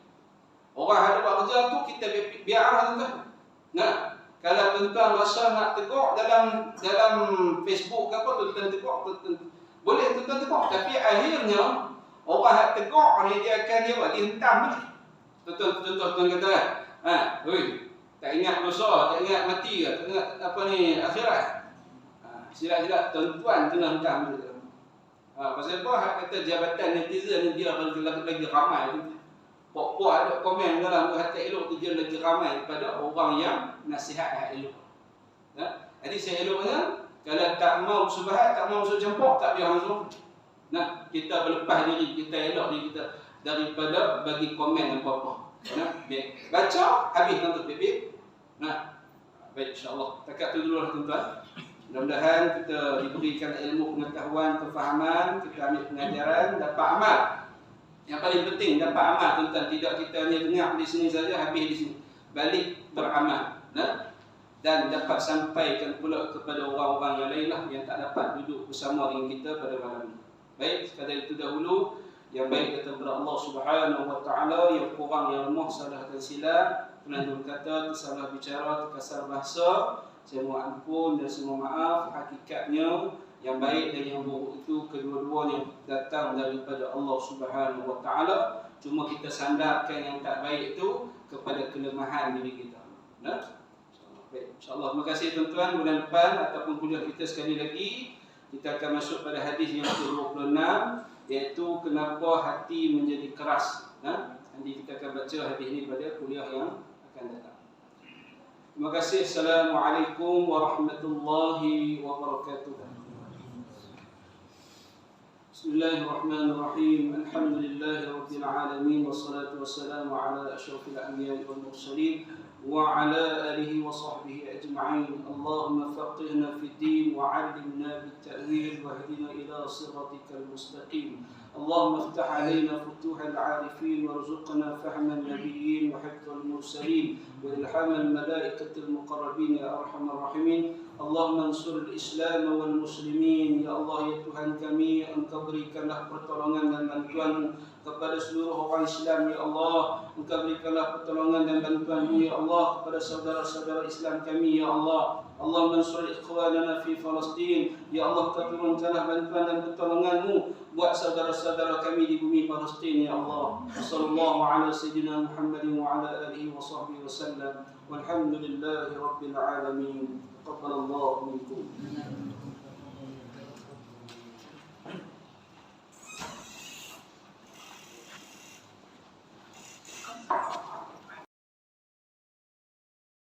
Orang ada buat kerja tu, kita biarlah tuan-tuan. Kalau tuan-tuan rasa nak tegur dalam Facebook ke apa, tuan-tuan tegur, boleh tuan-tuan tegur. Tapi akhirnya orang yang tegur ni dia akan dia hentam balik. Tuan-tuan kata tak ingat dosa, tak ingat mati ke, tak ingat akhirat. Silap-silap tuan-tuan kena hentam balik. Pasal apa? Kata jabatan netizen ni dia lagi ramai. Pok-pok ada komen dalam hati elok tu, dia lagi ramai daripada orang yang nasihat hak elok. Jadi saya eloknya, kalau tak mau subhat, tak mau masuk campur, tak biar langsung. Kita berlepas diri, kita elok diri kita daripada bagi komen apa-apa. Baca, habis nanti baik. Baik, insyaAllah. Takat tu dulu lah tuan-tuan. Mudah-mudahan kita diberikan ilmu, pengetahuan, kefahaman, kita ambil pengajaran, dapat amal. Yang paling penting dapat amal tuan-tuan. Tidak kita hanya dengar di sini saja, habis di sini. Balik beramal. Dan dapat sampaikan pula kepada orang-orang yang lain lah, yang tak dapat duduk bersama dengan kita pada malam ini. Baik, sekadar itu dahulu. Yang baik kata kepada Allah Subhanahu Wa Taala, yang kurang, yang lemah, salah dan silap, penandung kata, tersalah bicara, terkasar bahasa, saya mohon ampun dan semua maaf. Hakikatnya yang baik dan yang buruk itu kedua-duanya datang daripada Allah Subhanahu Wa Taala. Cuma kita sandarkan yang tak baik itu kepada kelemahan diri kita. Baik, insya-Allah. Terima kasih tuan-tuan. Bulan depan ataupun kuliah kita sekali lagi kita akan masuk pada hadis yang ke-26, iaitu kenapa hati menjadi keras. Nanti kita akan baca hadis ini pada kuliah yang akan datang. Terima kasih. Assalamualaikum warahmatullahi wabarakatuh. Bismillahirrahmanirrahim. Alhamdulillahirabbil alamin wassalatu wassalamu ala asyrafil anbiya'i wal mursalin wa ala alihi wa sahbihi ajma'in. Allahumma faqihna fid din wa 'allimna bit ta'wil wahdina ila siratikal mustaqim. اللهم افتح علينا فتوح العارفين وارزقنا فهم النبيين وحفظ المرسلين وإلهام الملائكة المقربين يا أرحم الراحمين. اللهم انصر الإسلام والmuslimin. Ya Allah, ya Tuhan kami, Engkau berikanlah pertolongan dan bantuan kepada seluruh orang Islam. Ya Allah, Engkau berikanlah pertolongan dan bantuan-Mu ya Allah kepada saudara-saudara Islam kami. Ya Allah, Allahumma ansur ikhwanana fi Palestin. Ya Allah, Engkau turunkanlah bantuan dan pertolongan-Mu buat saudara-saudara kami di bumi Palestin. Ya Allah, sallallahu ala sayyidina Muhammadin wa ala alihi wa sahbihi wasallam. Walhamdulillahi rabbil alamin. تقبل الله منكم.